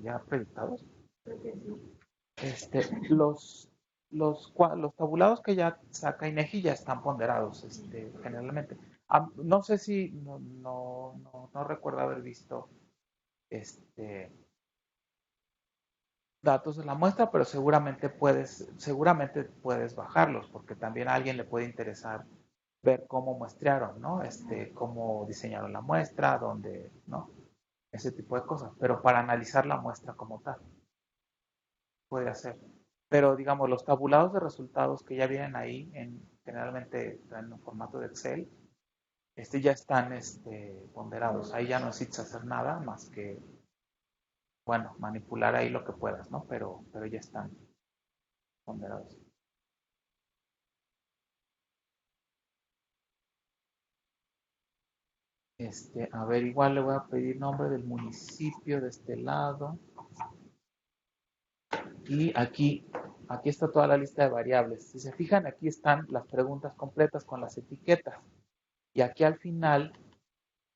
¿Ya proyectados? Creo que sí. Los tabulados que ya saca INEGI ya están ponderados, generalmente. No sé si, no recuerdo haber visto datos de la muestra, pero seguramente puedes bajarlos, porque también a alguien le puede interesar ver cómo muestrearon, ¿no? Cómo diseñaron la muestra, dónde, ¿no? Ese tipo de cosas. Pero para analizar la muestra como tal, puede hacer. Pero digamos, los tabulados de resultados que ya vienen ahí generalmente están en formato de Excel, ya están ponderados. Ahí ya no necesitas hacer nada más que, bueno, manipular ahí lo que puedas, ¿no? Pero ya están ponderados. A ver, igual le voy a pedir nombre del municipio de este lado. Y aquí está toda la lista de variables. Si se fijan, aquí están las preguntas completas con las etiquetas. Y aquí al final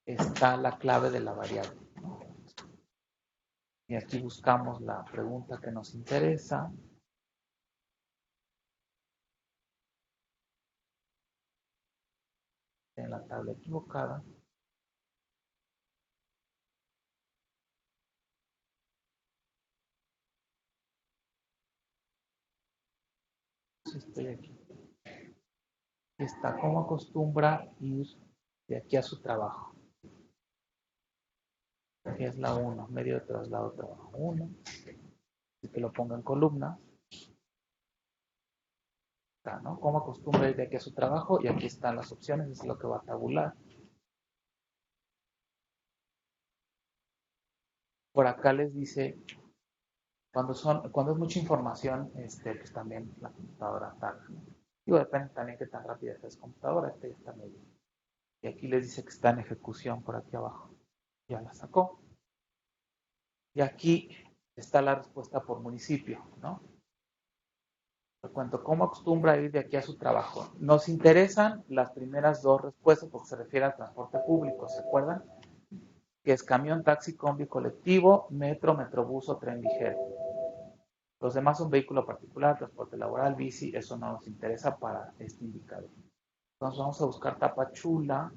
está la clave de la variable, ¿no? Y aquí buscamos la pregunta que nos interesa. En la tabla equivocada. Estoy aquí. Está cómo acostumbra ir de aquí a su trabajo. Aquí es la 1, medio de traslado trabajo 1. Así que lo ponga en columnas. Acá, ¿no? Cómo acostumbra ir de aquí a su trabajo y aquí están las opciones, es lo que va a tabular. Por acá les dice, cuando es mucha información, pues también la computadora tarda, ¿no? Digo, depende también qué tan rápida es la computadora, ya está medio. Y aquí les dice que está en ejecución por aquí abajo. Ya la sacó. Y aquí está la respuesta por municipio, ¿no? Te cuento cómo acostumbra ir de aquí a su trabajo. Nos interesan las primeras dos respuestas porque se refiere al transporte público, ¿se acuerdan? Que es camión, taxi, combi, colectivo, metro, metrobús o tren ligero. Los demás son vehículo particular, transporte laboral, bici, eso no nos interesa para este indicador. Entonces vamos a buscar Tapachula.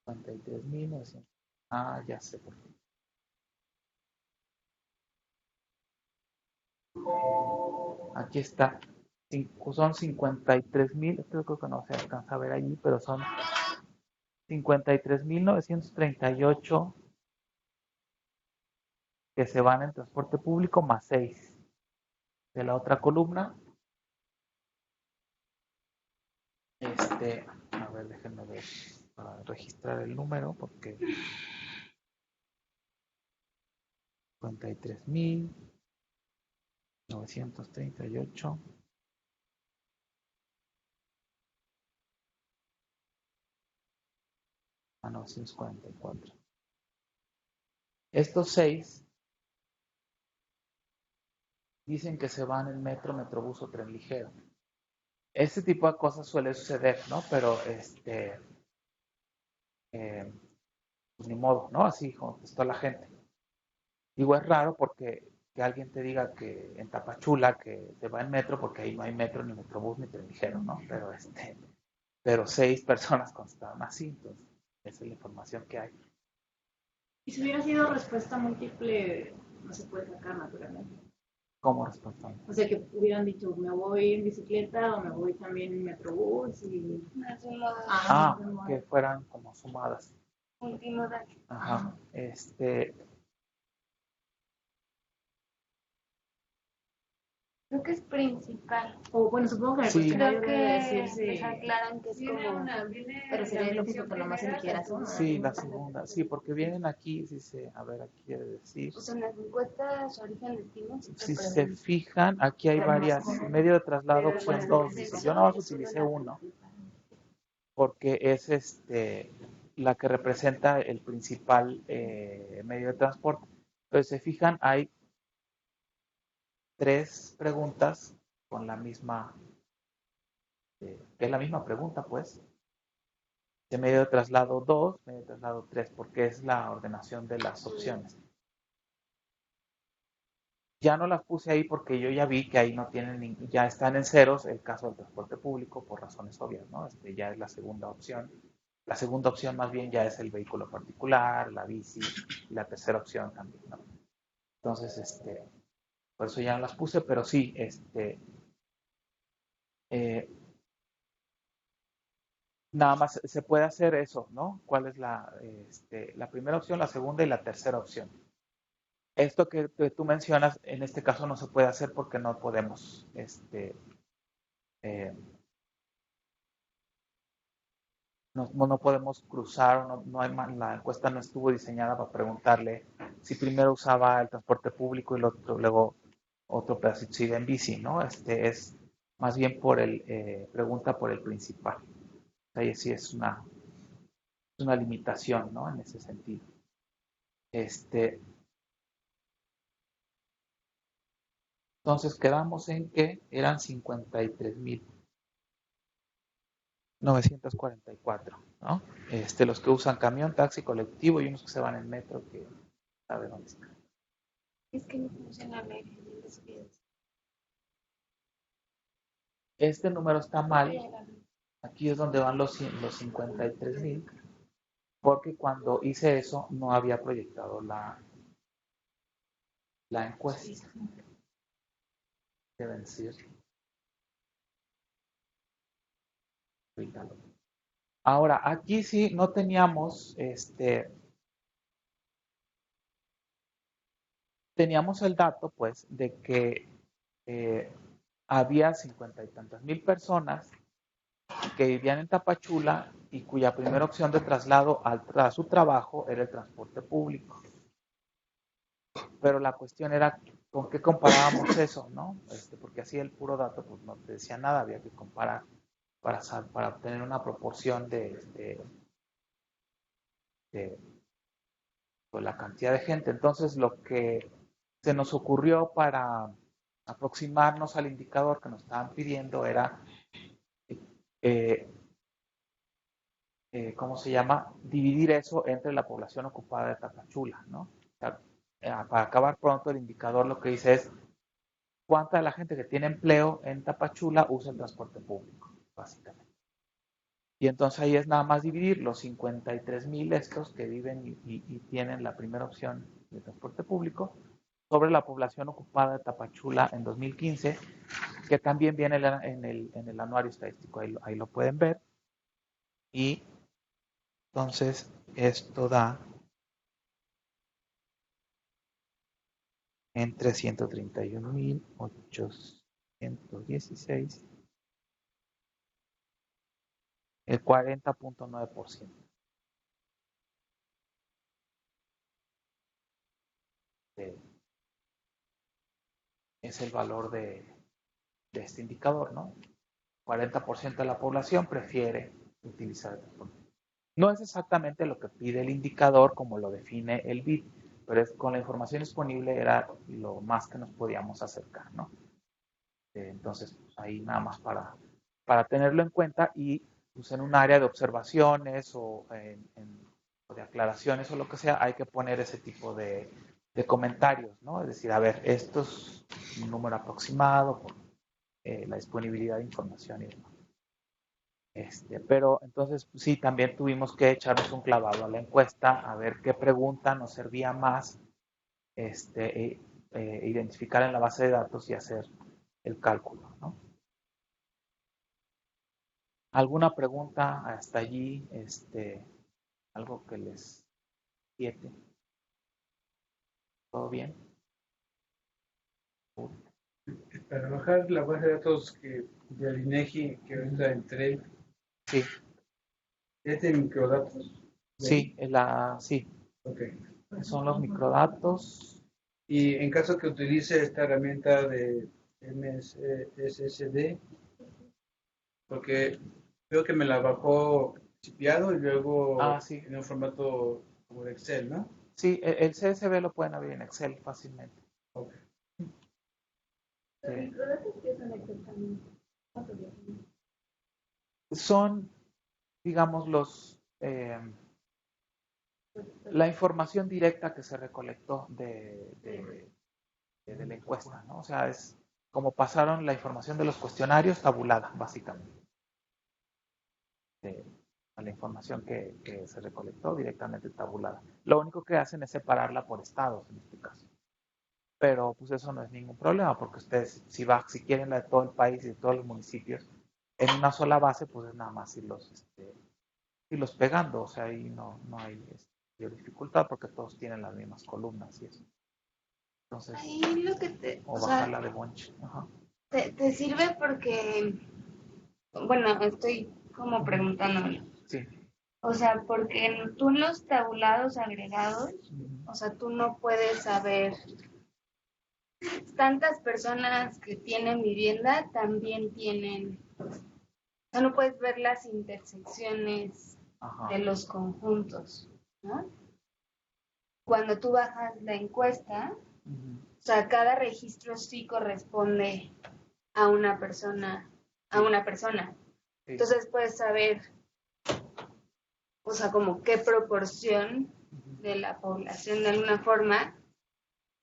$53,900. Ah, ya sé por qué. Aquí está. Son 53,000, creo que no se alcanza a ver allí, pero son 53,938 que se van en transporte público más 6 de la otra columna. A ver, déjenme ver para registrar el número porque 53,938 a 944. Estos 6 dicen que se van en metro, metrobús o tren ligero. Este tipo de cosas suele suceder, ¿no? Pero pues ni modo, ¿no? Así contestó la gente. Digo, es raro porque que alguien te diga que en Tapachula que se va en metro porque ahí no hay metro, ni metrobús, ni tren ligero, ¿no? Pero 6 personas contestaron así, entonces esa es la información que hay. Y si hubiera sido respuesta múltiple, no se puede sacar naturalmente. ¿Cómo respuesta? O sea, que hubieran dicho, me voy en bicicleta o me voy también en metrobús y... Que fueran como sumadas. Multimodal. Ajá. Creo que es principal. O bueno, supongo que en el Sí. cuestionario Creo debe que decirse... nos aclaran que es como... Pero sería lógico que nomás eligieras una. Sí, la segunda. Sí, porque vienen aquí, dice, a ver, aquí quiere decir. O sea, en las encuestas origen destino. Si se fijan, aquí hay varias. Medio de traslado, opción 2. Dice, yo nada más utilicé uno. Porque es la que representa el principal medio de transporte. Entonces, se fijan, hay 3 preguntas con la misma, que es la misma pregunta, pues. De medio de traslado 2, medio de traslado 3, porque es la ordenación de las opciones. Ya no las puse ahí porque yo ya vi que ahí no tienen, ya están en ceros el caso del transporte público por razones obvias, ¿no? Ya es la segunda opción. La segunda opción más bien ya es el vehículo particular, la bici, y la tercera opción también, ¿no? Entonces, por eso ya no las puse, pero sí, Nada más se puede hacer eso, ¿no? ¿Cuál es la primera opción, la segunda y la tercera opción? Esto que tú mencionas, en este caso no se puede hacer porque no podemos, eh, no podemos cruzar, la encuesta no estuvo diseñada para preguntarle si primero usaba el transporte público y luego otro pedacito si iba en bici, ¿no? Es más bien pregunta por el principal. Ahí sí es una limitación, ¿no? En ese sentido. Entonces quedamos en que eran 53.944, ¿no? Los que usan camión, taxi, colectivo y unos que se van en metro, que sabe dónde está. Es que no funciona la imagen de los videos. Este número está mal. Aquí es donde van los 53.000, porque cuando hice eso no había proyectado la encuesta. Deben ser. Ahora, aquí sí no teníamos teníamos el dato, pues, de que había 50 y tantas mil personas que vivían en Tapachula y cuya primera opción de traslado a su trabajo era el transporte público. Pero la cuestión era con qué comparábamos eso, ¿no? Porque así el puro dato pues no te decía nada, había que comparar para obtener una proporción de pues, la cantidad de gente. Entonces lo que se nos ocurrió para aproximarnos al indicador que nos estaban pidiendo era ¿cómo se llama? Dividir eso entre la población ocupada de Tapachula, ¿no? O sea, para acabar pronto, el indicador lo que dice es cuánta de la gente que tiene empleo en Tapachula usa el transporte público, básicamente. Y entonces ahí es nada más dividir los 53.000 estos que viven y tienen la primera opción de transporte público sobre la población ocupada de Tapachula en 2015, que también viene en el anuario estadístico, ahí lo pueden ver. Y entonces esto da entre 131.816, el 40.9%. Es el valor de este indicador, ¿no? 40% de la población prefiere utilizar el transporte. No es exactamente lo que pide el indicador como lo define el BID, pero con la información disponible era lo más que nos podíamos acercar, ¿no? Entonces, ahí nada más para tenerlo en cuenta y pues, en un área de observaciones o de aclaraciones o lo que sea, hay que poner ese tipo de comentarios, ¿no? Es decir, a ver, esto es un número aproximado por la disponibilidad de información y demás. Pero entonces sí, también tuvimos que echarnos un clavado a la encuesta, a ver qué pregunta nos servía más, identificar en la base de datos y hacer el cálculo, ¿no? ¿Alguna pregunta hasta allí? Algo que les inquiete. ¿Todo bien? Para bajar la base de datos del INEGI que ahorita entré, Sí. ¿es de microdatos? Sí, sí. Okay. Son los microdatos. Y en caso que utilice esta herramienta de MSSD, porque veo que me la bajó chipeado y luego Sí. en un formato como de Excel, ¿no? Sí, el CSV lo pueden abrir en Excel fácilmente. Okay. ¿Los microdatos qué son exactamente? Son, digamos, la información directa que se recolectó de la encuesta, ¿no? O sea, es como pasaron la información de los cuestionarios tabulada, básicamente. A la información que se recolectó directamente tabulada. Lo único que hacen es separarla por estados, en este caso. Pero pues eso no es ningún problema, porque ustedes, si quieren la de todo el país y de todos los municipios, En una sola base, pues es nada más irlos pegando, o sea, ahí no hay dificultad porque todos tienen las mismas columnas y eso. Entonces, Ahí lo que o bajarla de bonche. Ajá. te sirve porque, bueno, estoy como preguntándome. Sí. O sea, porque tú en los tabulados agregados, o sea, tú no puedes saber, tantas personas que tienen vivienda también tienen, o sea, no puedes ver las intersecciones Ajá. de los conjuntos, ¿no? Cuando tú bajas la encuesta, o sea, cada registro sí corresponde a una persona, Sí. Entonces puedes saber, o sea, como qué proporción de la población de alguna forma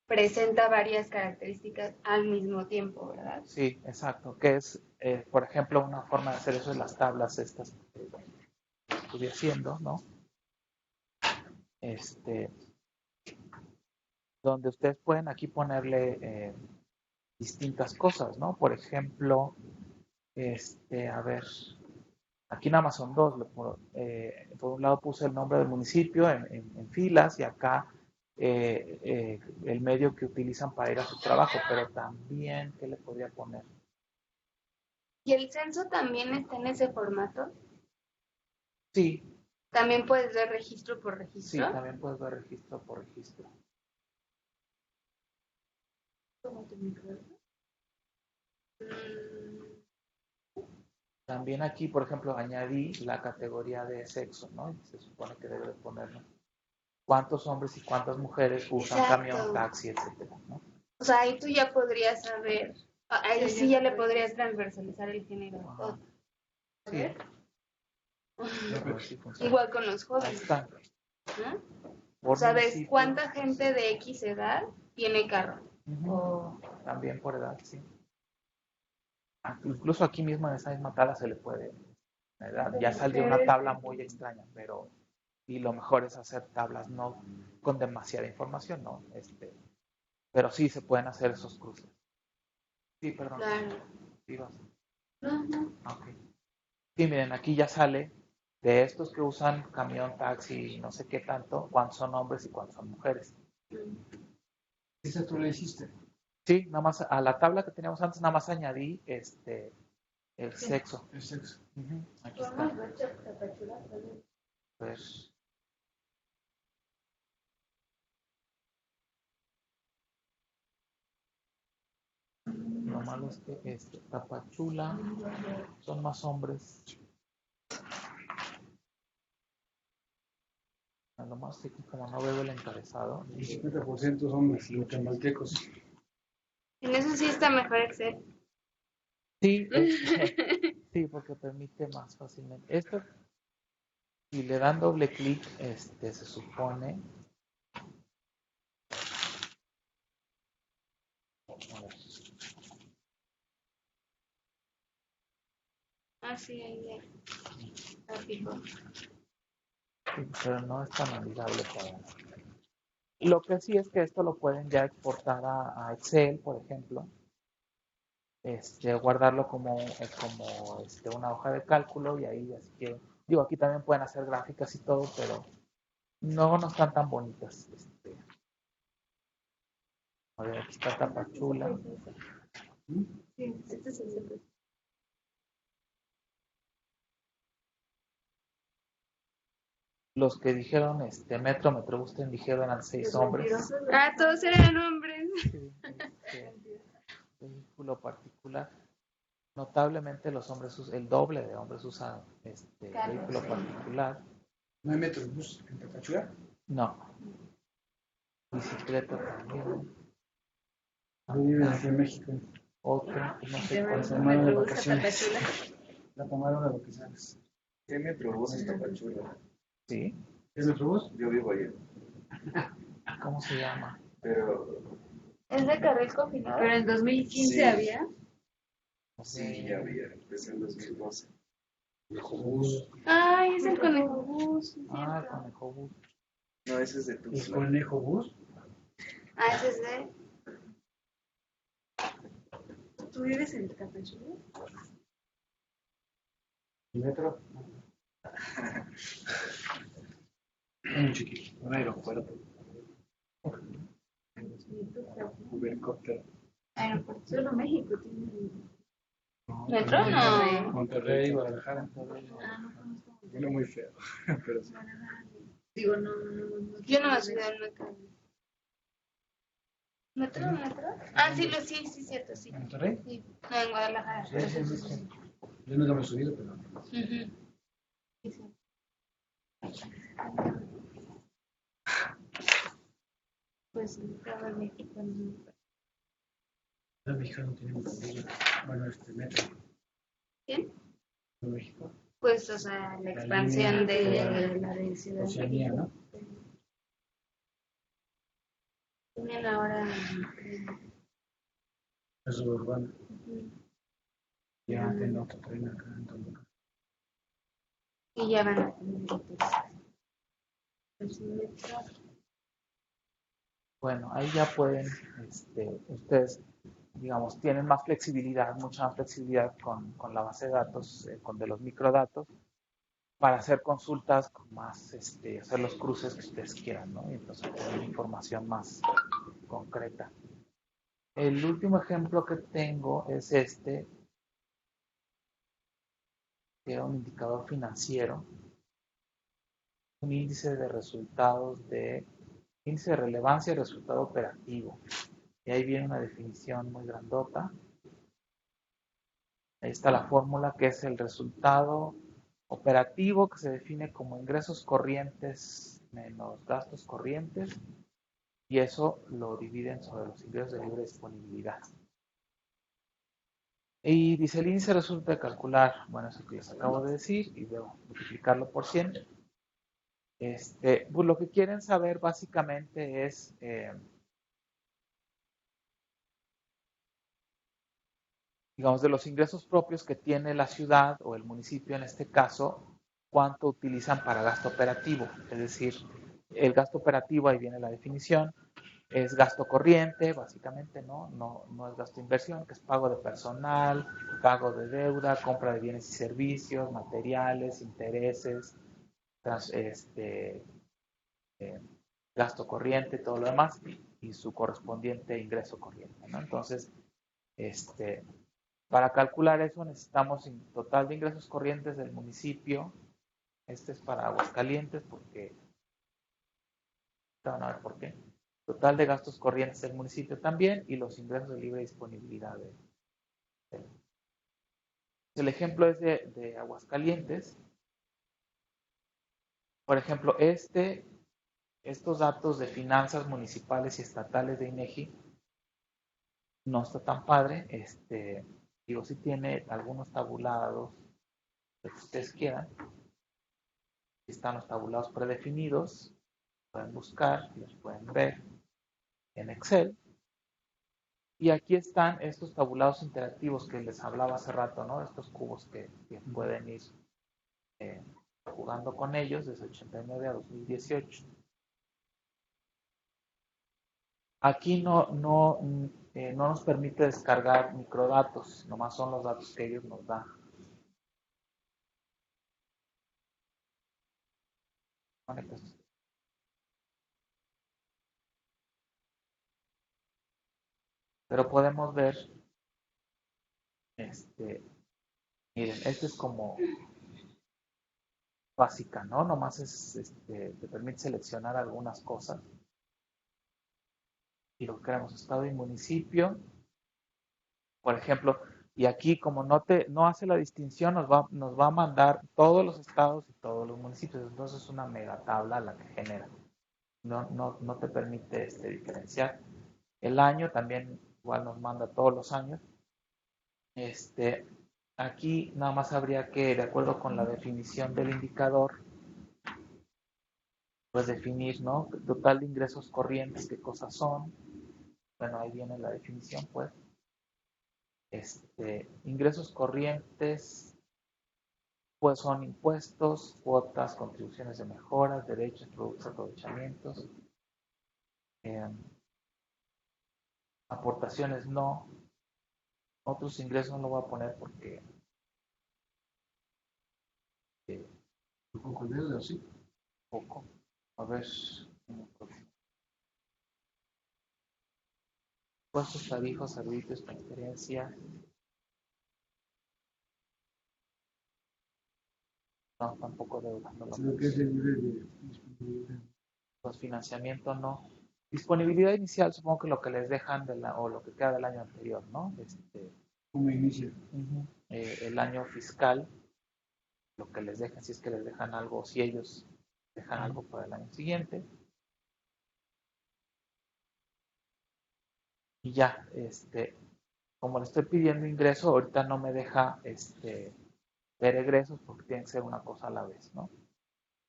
presenta varias características al mismo tiempo, ¿verdad? Sí, exacto. Que es, por ejemplo, una forma de hacer eso en las tablas estas que estuve haciendo, ¿no? Donde ustedes pueden aquí ponerle distintas cosas, ¿no? Por ejemplo, a ver, aquí nada más son dos. Por un lado puse el nombre del municipio en filas y acá el medio que utilizan para ir a su trabajo, pero también, ¿qué le podría poner? ¿Y el censo también está en ese formato? Sí, ¿También puedes ver registro por sí, registro? también puedes ver registro por registro. ¿Cómo te micrófono? También aquí, por ejemplo, añadí la categoría de sexo, ¿no? Se supone que debe de ponerlo. ¿Cuántos hombres y cuántas mujeres usan Exacto. camión, taxi, etcétera, ¿no? O sea, ahí tú ya podrías saber, ahí sí ya le podrías transversalizar el género a todo. A Sí. ver. A ver si funciona. Igual con los Ahí jóvenes, está. ¿no? Por ¿Sabes municipio. cuánta gente de X edad tiene carro? Ujú. También por edad, sí. Incluso aquí mismo en esa misma tabla se le puede. Ya saldría una tabla muy extraña, pero y lo mejor es hacer tablas no con demasiada información, ¿no? Pero sí se pueden hacer esos cruces. Sí, perdón. Claro. Sí, vas. No. Ok. Sí, miren, aquí ya sale de estos que usan camión, taxi y no sé qué tanto, cuántos son hombres y cuántos son mujeres. ¿Esa tú la hiciste? Sí, nada más a la tabla que teníamos antes, nada más añadí el sexo. El sexo. Aquí está. Pues, lo malo es que Tapachula son más hombres. A lo más que como no veo el encabezado. El 50% son guatemaltecos. En eso sí está mejor Excel. Sí, sí, porque permite más fácilmente. Esto, si le dan doble clic, se supone. A ver. Sí, ahí ya. Está fijo. Sí, pero no es tan amigable para. Lo que sí es que esto lo pueden ya exportar a Excel, por ejemplo. Guardarlo como una hoja de cálculo y ahí así que digo, aquí también pueden hacer gráficas y todo, pero no están tan bonitas. A ver, aquí está Tapachula. Sí, este es el secreto. Los que dijeron Metro Metrobús dijeron eran 6 hombres. Todos eran hombres. Sí, vehículo particular. Notablemente los hombres el doble de hombres usan vehículo particular. ¿No hay metrobús en Tapachula? No. Bicicleta también. Yo vivo aquí en México. Otro, no sé cuál es. La tomaron de vacaciones. ¿Qué metrobús es Tapachula? Sí. ¿Es metrobús? Yo vivo ahí. ¿Cómo se llama? Pero Es de carril confinado. Pero en 2015 Sí. había. sí, ya había. Empecé en 2012. Mejobús. Ay, es el conejo bus. Ah, el conejo bus. No, ese es de ¿El Tuxtla. conejo bus? Ese es de. ¿Tú vives en Tapachula? metro. Muy chiquito. Un aeropuerto. Un helicóptero. Aeropuerto. Solo México tiene. ¿Metro? No. Monterrey, Guadalajara. Viene muy feo, pero sí. Digo, no. Yo no me subí al metro. ¿Metro? Ah, sí, sí, cierto, sí. ¿Monterrey? Sí. No, en Guadalajara. Sí. Yo nunca me he subido, pero. Ujú. Sí, sí. Pues estaba en México. En México no tiene bueno, metro. ¿Quién? En México. Pues, o sea, la expansión de la de Ciudad de Oceanía, México. ¿no? Tienen ahora. Es suburbano. Ujú. Ya tengo otro tren acá en Toluca. Y ya van a tener pues, metro. Bueno, ahí ya pueden, ustedes, digamos, tienen más flexibilidad, mucha más flexibilidad con la base de datos, con de los microdatos, para hacer consultas con más, hacer los cruces que ustedes quieran, ¿no? Y entonces tener información más concreta. El último ejemplo que tengo es que era un indicador financiero, un índice de resultados índice de relevancia y resultado operativo. Y ahí viene una definición muy grandota. Ahí está la fórmula, que es el resultado operativo, que se define como ingresos corrientes menos gastos corrientes, y eso lo dividen sobre los ingresos de libre disponibilidad. Y dice, el índice resulta de calcular, bueno, eso que les acabo de decir, y luego multiplicarlo por 100. Pues lo que quieren saber básicamente es digamos, de los ingresos propios que tiene la ciudad o el municipio en este caso, cuánto utilizan para gasto operativo. Es decir, el gasto operativo, ahí viene la definición, es gasto corriente, básicamente, no es gasto de inversión, que es pago de personal, pago de deuda, compra de bienes y servicios, materiales, intereses, gasto corriente, todo lo demás, y su correspondiente ingreso corriente, ¿no? Entonces, para calcular eso necesitamos el total de ingresos corrientes del municipio. Este es para Aguascalientes porque van a ver por qué. Total de gastos corrientes del municipio también y los ingresos de libre disponibilidad. El ejemplo es de Aguascalientes. Por ejemplo, estos datos de finanzas municipales y estatales de INEGI no está tan padre. Digo, sí tiene algunos tabulados, lo que ustedes quieran. Están los tabulados predefinidos, pueden buscar, los pueden ver en Excel. Y aquí están estos tabulados interactivos que les hablaba hace rato, ¿no? Estos cubos que pueden ir jugando con ellos desde 89 a 2018. Aquí no nos permite descargar microdatos, nomás son los datos que ellos nos dan. Pero podemos ver, miren, este es como básica, ¿no? Nomás te permite seleccionar algunas cosas. Y lo que queremos, estado y municipio, por ejemplo, y aquí como no hace la distinción, nos va a mandar todos los estados y todos los municipios. Entonces es una mega tabla la que genera. No te permite diferenciar. El año también igual nos manda todos los años. Aquí nada más habría que, de acuerdo con la definición del indicador, pues definir, ¿no? Total de ingresos corrientes, qué cosas son. Bueno, ahí viene la definición, pues. Ingresos corrientes, pues son impuestos, cuotas, contribuciones de mejoras, derechos, productos, aprovechamientos. Aportaciones no. Otros ingresos no lo voy a poner porque Un poco de deuda, sí. poco. A ver. Puestos, tarifas, servicios, transferencias. No, tampoco deuda. No Lo que es el nivel de disponibilidad. Pues financiamiento no. Disponibilidad inicial, supongo que lo que les dejan o lo que queda del año anterior, ¿no? ¿Cómo inicia? El año fiscal, lo que les dejan, si es que les dejan algo, si ellos dejan algo para el año siguiente. Y ya, como le estoy pidiendo ingreso, ahorita no me deja ver egresos porque tiene que ser una cosa a la vez, ¿no?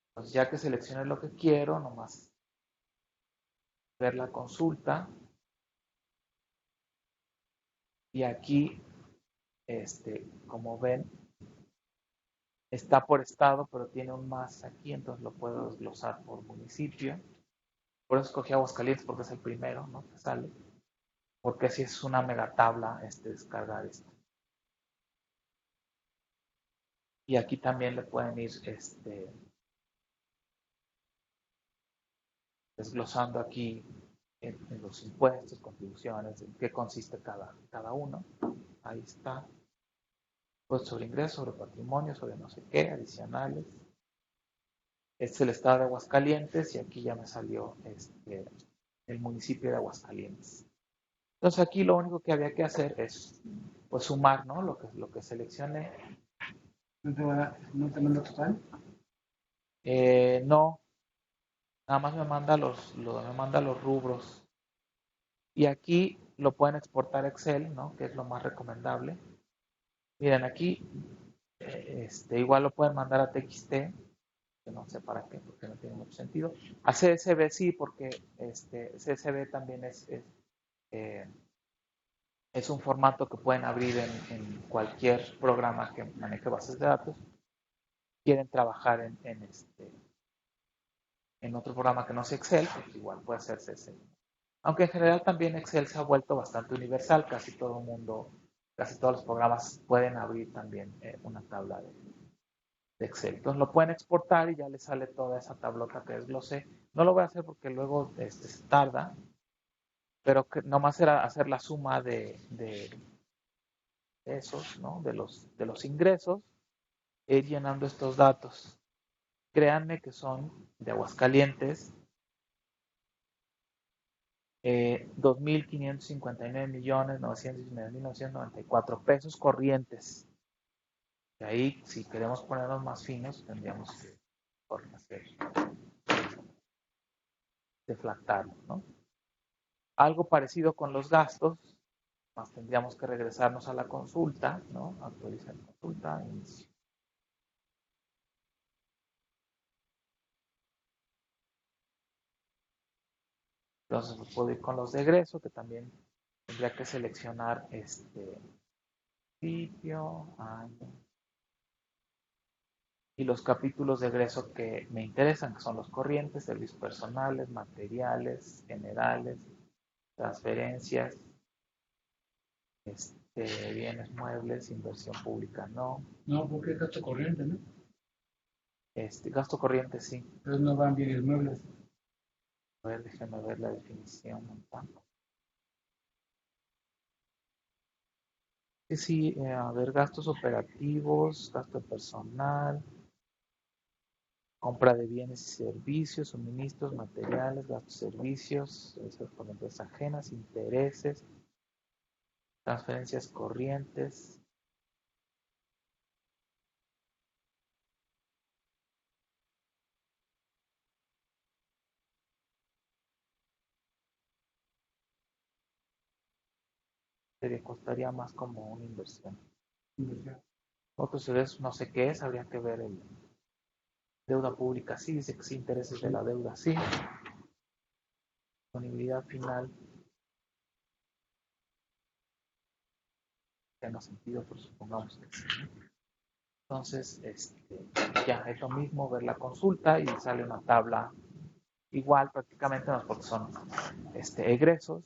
Entonces ya que seleccione lo que quiero, nomás ver la consulta. Y aquí, como ven, está por estado, pero tiene un más aquí, entonces lo puedo desglosar por municipio. Por eso escogí Aguascalientes porque es el primero, ¿no? Que sale. Porque así es una mega tabla descargar esto. Y aquí también le pueden ir desglosando aquí en los impuestos, contribuciones, en qué consiste cada uno. Ahí está. Pues sobre ingresos, sobre patrimonio, sobre no sé qué, adicionales. Este es el estado de Aguascalientes y aquí ya me salió el municipio de Aguascalientes. Entonces aquí lo único que había que hacer es pues sumar, ¿no? Lo que seleccioné. ¿No te manda total? No, nada más me manda me manda los rubros. Y aquí lo pueden exportar a Excel, ¿no? Que es lo más recomendable. Miren, aquí igual lo pueden mandar a TXT, que no sé para qué, porque no tiene mucho sentido. A CSV sí, porque CSV también es un formato que pueden abrir en cualquier programa que maneje bases de datos. Quieren trabajar en otro programa que no sea Excel, pues igual puede hacerse ese. Aunque en general también Excel se ha vuelto bastante universal, casi todo el mundo, casi todos los programas pueden abrir también una tabla de Excel. Entonces lo pueden exportar y ya les sale toda esa tablota que desglosé. No lo voy a hacer porque luego se tarda, pero que nomás era hacer la suma de esos, ¿no? De los ingresos, ir llenando estos datos. Créanme que son de Aguascalientes, 2.559.919.994 pesos corrientes. De ahí, si queremos ponernos más finos, tendríamos que hacer deflactarlo, ¿no? Algo parecido con los gastos, más tendríamos que regresarnos a la consulta, ¿no? Actualizar consulta, inicio. Entonces puedo ir con los de egreso, que también tendría que seleccionar sitio, año. Y los capítulos de egreso que me interesan, que son los corrientes, servicios personales, materiales, generales, transferencias, bienes muebles, inversión pública no. No, porque es gasto corriente, ¿no? Gasto corriente sí. Entonces no van bienes muebles. A ver, déjenme ver la definición un tanto. Sí, a ver, gastos operativos, gasto personal, compra de bienes y servicios, suministros, materiales, gastos, servicios, servicios por empresas ajenas, intereses, transferencias corrientes. Sería, costaría más como una inversión. Otros servicios no sé qué es, habría que ver el deuda pública, sí, dice que sí, intereses de la deuda, sí. Disponibilidad final. Tenga sentido, pero supongamos que sí. Entonces, ya es lo mismo ver la consulta y sale una tabla igual prácticamente, no, porque son egresos.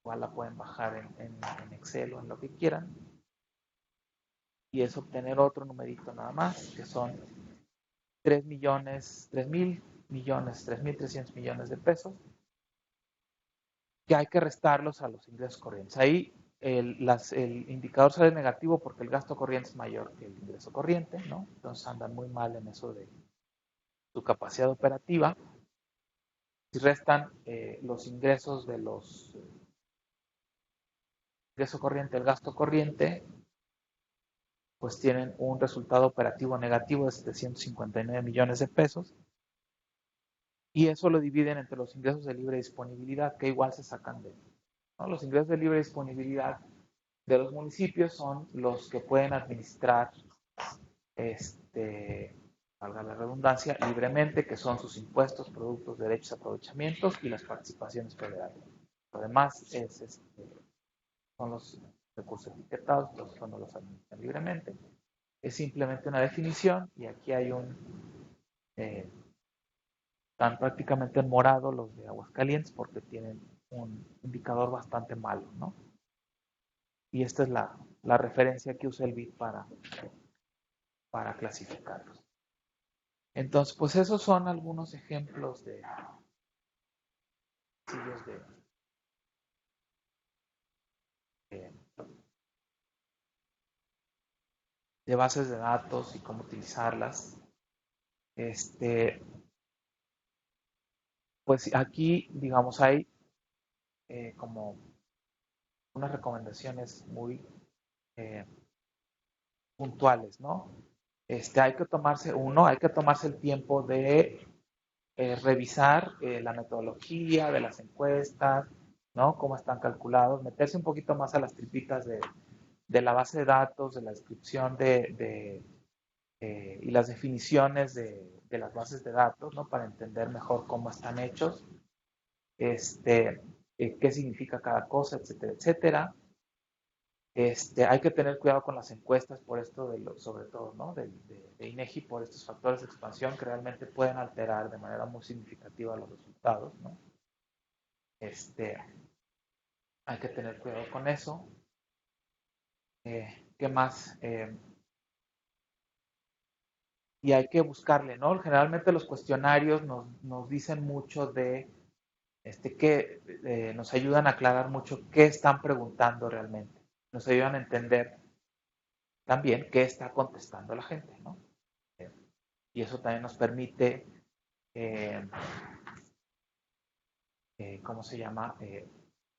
Igual la pueden bajar en Excel o en lo que quieran. y es obtener otro numerito nada más, que son 3.300 millones de pesos, que hay que restarlos a los ingresos corrientes. Ahí el indicador sale negativo porque el gasto corriente es mayor que el ingreso corriente, ¿no? Entonces andan muy mal en eso de su capacidad operativa. Si restan los ingresos de los ingreso corriente, el gasto corriente, pues tienen un resultado operativo negativo de 759 millones de pesos. Y eso lo dividen entre los ingresos de libre disponibilidad, que igual se sacan de, ¿no? Los ingresos de libre disponibilidad de los municipios son los que pueden administrar, valga la redundancia, libremente, que son sus impuestos, productos, derechos, aprovechamientos y las participaciones federales. Lo demás son los recursos etiquetados, los que no los administran libremente. Es simplemente una definición y aquí hay están prácticamente en morado los de Aguascalientes porque tienen un indicador bastante malo, ¿no? Y esta es la referencia que usa el BID para clasificarlos. Entonces, pues esos son algunos ejemplos de de bases de datos y cómo utilizarlas. Pues aquí, digamos, hay como unas recomendaciones muy puntuales, ¿no? Hay que tomarse el tiempo de revisar la metodología de las encuestas, ¿no? Cómo están calculados, meterse un poquito más a las tripitas de la base de datos, de la descripción y las definiciones de las bases de datos, ¿no? Para entender mejor cómo están hechos, qué significa cada cosa, etcétera, etcétera. Hay que tener cuidado con las encuestas por esto, sobre todo, ¿no? de INEGI, por estos factores de expansión que realmente pueden alterar de manera muy significativa los resultados, ¿no? Hay que tener cuidado con eso. ¿Qué más? Y hay que buscarle, ¿no? Generalmente los cuestionarios nos dicen mucho de que nos ayudan a aclarar mucho qué están preguntando realmente. Nos ayudan a entender también qué está contestando la gente, ¿no? Y eso también nos permite, ¿cómo se llama?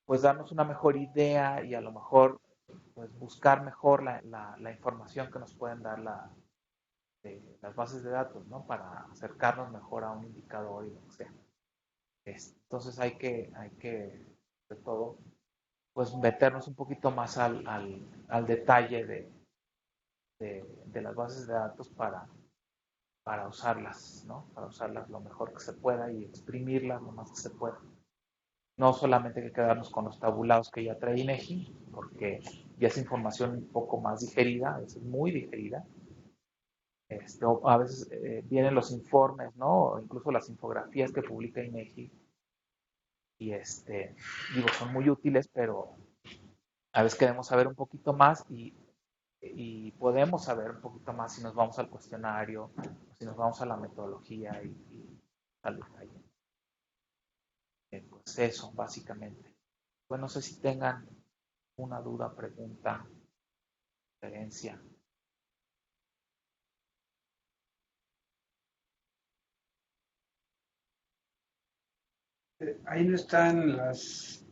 Pues darnos una mejor idea y a lo mejor pues, buscar mejor la información que nos pueden dar las bases de datos, ¿no? Para acercarnos mejor a un indicador y lo que sea. Entonces hay que, sobre todo, pues meternos un poquito más al detalle de las bases de datos para usarlas, ¿no? Para usarlas lo mejor que se pueda y exprimirlas lo más que se pueda. No solamente hay que quedarnos con los tabulados que ya trae INEGI, porque ya es información un poco más digerida, es muy digerida. A veces vienen los informes, ¿no? O incluso las infografías que publica INEGI y digo, son muy útiles, pero a veces queremos saber un poquito más y podemos saber un poquito más si nos vamos al cuestionario, si nos vamos a la metodología y al detalle. Pues eso, básicamente. Pues no sé si tengan una duda, pregunta, sugerencia. Ahí no están las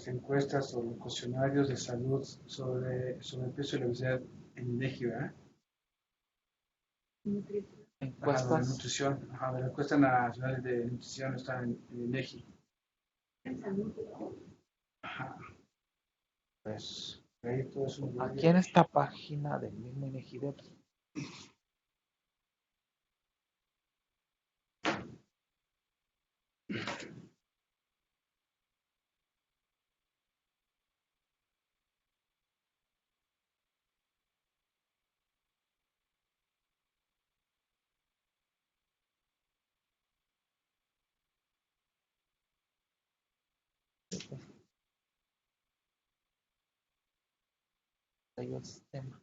encuestas o los cuestionarios de salud sobre el peso y la obesidad en INEGI, ¿verdad? Encuestas. Ajá, de nutrición. Ajá, de la encuesta nacional de nutrición está en INEGI. Ajá. Pues, Ahí todo es un aquí en esta página del mismo INEGI el sistema.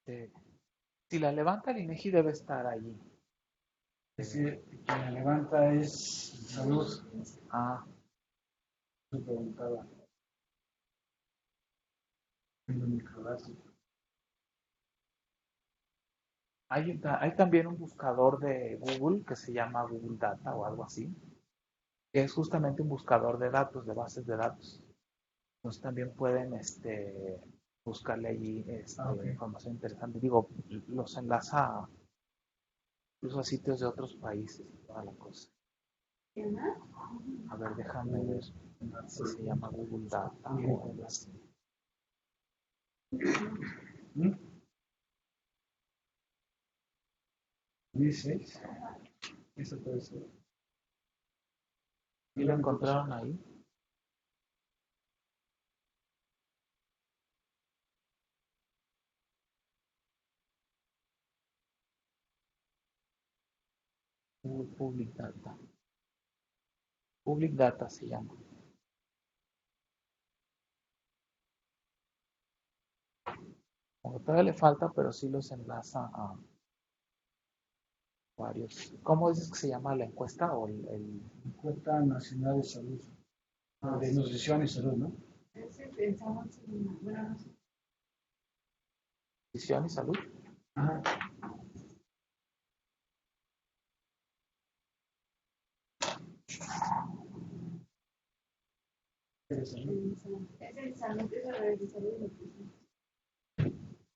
Si la levanta el INEGI debe estar allí. Es que quien la levanta es salud. Ah, Me preguntaba. En microdatos. hay también un buscador de Google que se llama Google Data o algo así, que es justamente un buscador de datos, de bases de datos. Entonces también pueden buscarle allí Ok. información interesante. Digo, los enlaza incluso a sitios de otros países y toda la cosa. A ver, déjame ver si se llama Google Data o algo así. ¿Mm? 16. Eso puede ser. ¿Y lo encontraron ahí? Google Public Data. Public Data se llama. Como todavía le falta, pero sí los enlaza a varios. ¿Cómo dices que se llama la encuesta o el Encuesta Nacional de Salud. De sí. Nutrición y Salud, ¿no? Pensamos en, bueno, no sé. Nutrición y salud? Ajá. De salud. Es el salud, es el de salud y nutrición.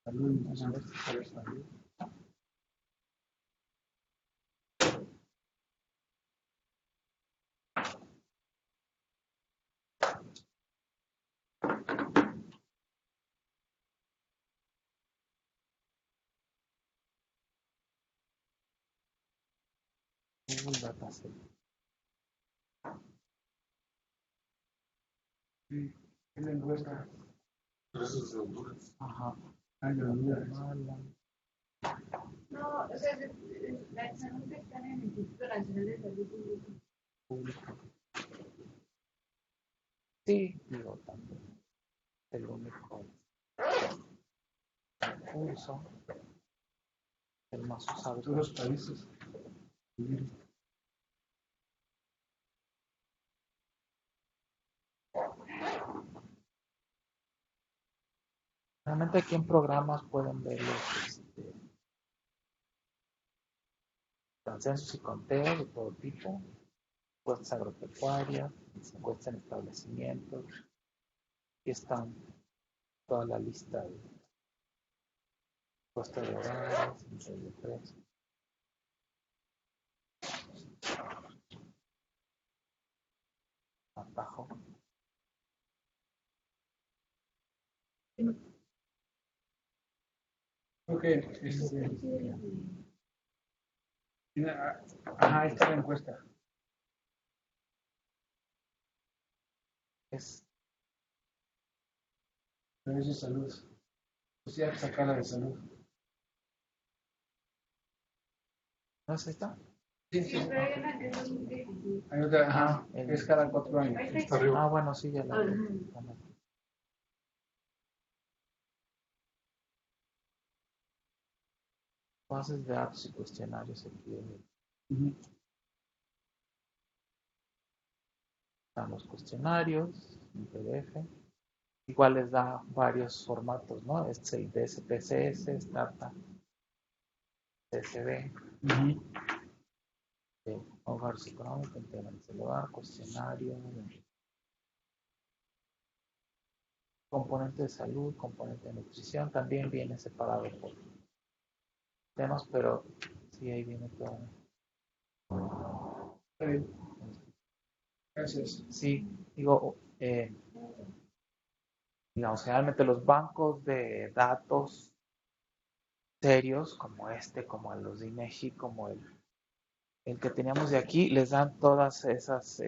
Salud, salud. Google Data Set. Sí, es la encuesta. Procesos de Honduras. Ajá. Ay, de Honduras. Guatemala. No, o sea, la salud está en el Instituto Nacional de Salud Pública. Sí, digo también. El único curso, el más usado. Todos los países. Realmente aquí en programas pueden ver los censos y conteos de todo tipo, encuestas agropecuarias, encuestas en establecimientos. Aquí están toda la lista de encuestas de horarios, de precios. Atajo. Ok, ajá, ahí está la encuesta. Es Servicio de salud. Pues ya sacarla de salud. ¿No es esta? Sí, Sí, pero hay una que es 2016. Hay otra, ajá, el- que es cada 4 años. Ahí Está arriba. Ah, bueno, sí, ya la vi. Bases de datos y cuestionarios aquí. Ujú. Están los cuestionarios en PDF. Igual les da varios formatos, ¿no? Este es el DSPCS, Startup, CSV, hogares económicos, integrantes del hogar, cuestionario, componente de salud, componente de nutrición, también viene separado por temas, pero sí, ahí viene todo. Está bien. Gracias. Sí, digo, digamos, generalmente los bancos de datos serios, como como los de INEGI, como el que teníamos de aquí, les dan todas esas,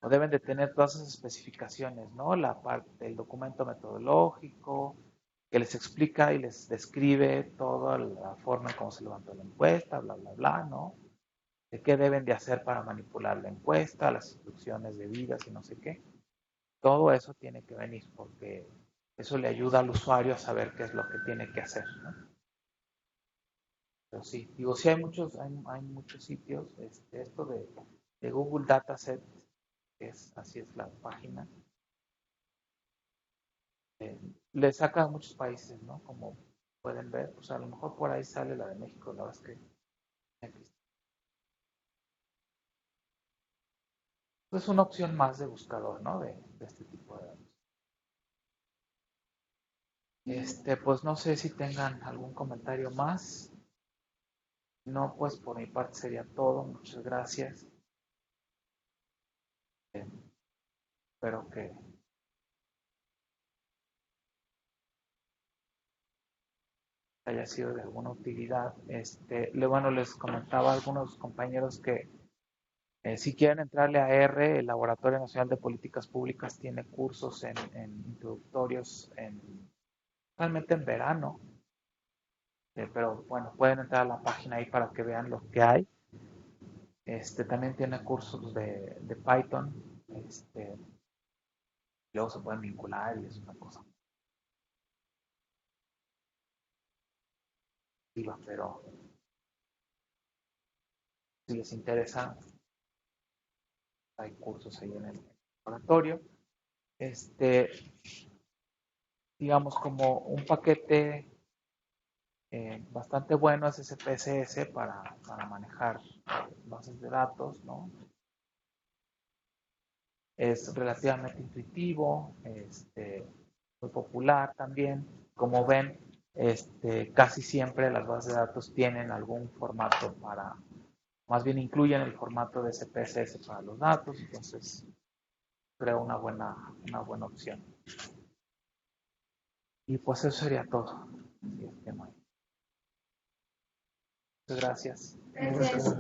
o deben de tener todas esas especificaciones, ¿no? La parte del documento metodológico, que les explica y les describe toda la forma en cómo se levantó la encuesta, bla, bla, bla, ¿no? De qué deben de hacer para manipular la encuesta, las instrucciones debidas y no sé qué. Todo eso tiene que venir porque Eso le ayuda al usuario a saber qué es lo que tiene que hacer, ¿no? Pero sí, digo, sí hay muchos sitios. Esto de Google Dataset, así es la página, le saca a muchos países, ¿no? Como pueden ver, pues a lo mejor por ahí sale la de México, la verdad es que es una opción más de buscador, ¿no? De este tipo de datos. Pues no sé si tengan algún comentario más. No, pues por mi parte sería todo. Muchas gracias. Espero que haya sido de alguna utilidad. Bueno, les comentaba a algunos compañeros que si quieren entrarle a R, el Laboratorio Nacional de Políticas Públicas tiene cursos en introductorios realmente en verano. Pero bueno, pueden entrar a la página ahí para que vean lo que hay. También tiene cursos de Python. Luego se pueden vincular y es una cosa. Pero si les interesa, hay cursos ahí en el laboratorio. Digamos, como un paquete bastante bueno es SPSS para manejar bases de datos, ¿no? Es relativamente intuitivo, muy popular también. Como ven, casi siempre las bases de datos tienen algún formato más bien incluyen el formato de SPSS para los datos, entonces creo una buena opción. Y pues eso sería todo. Muchas gracias. Gracias.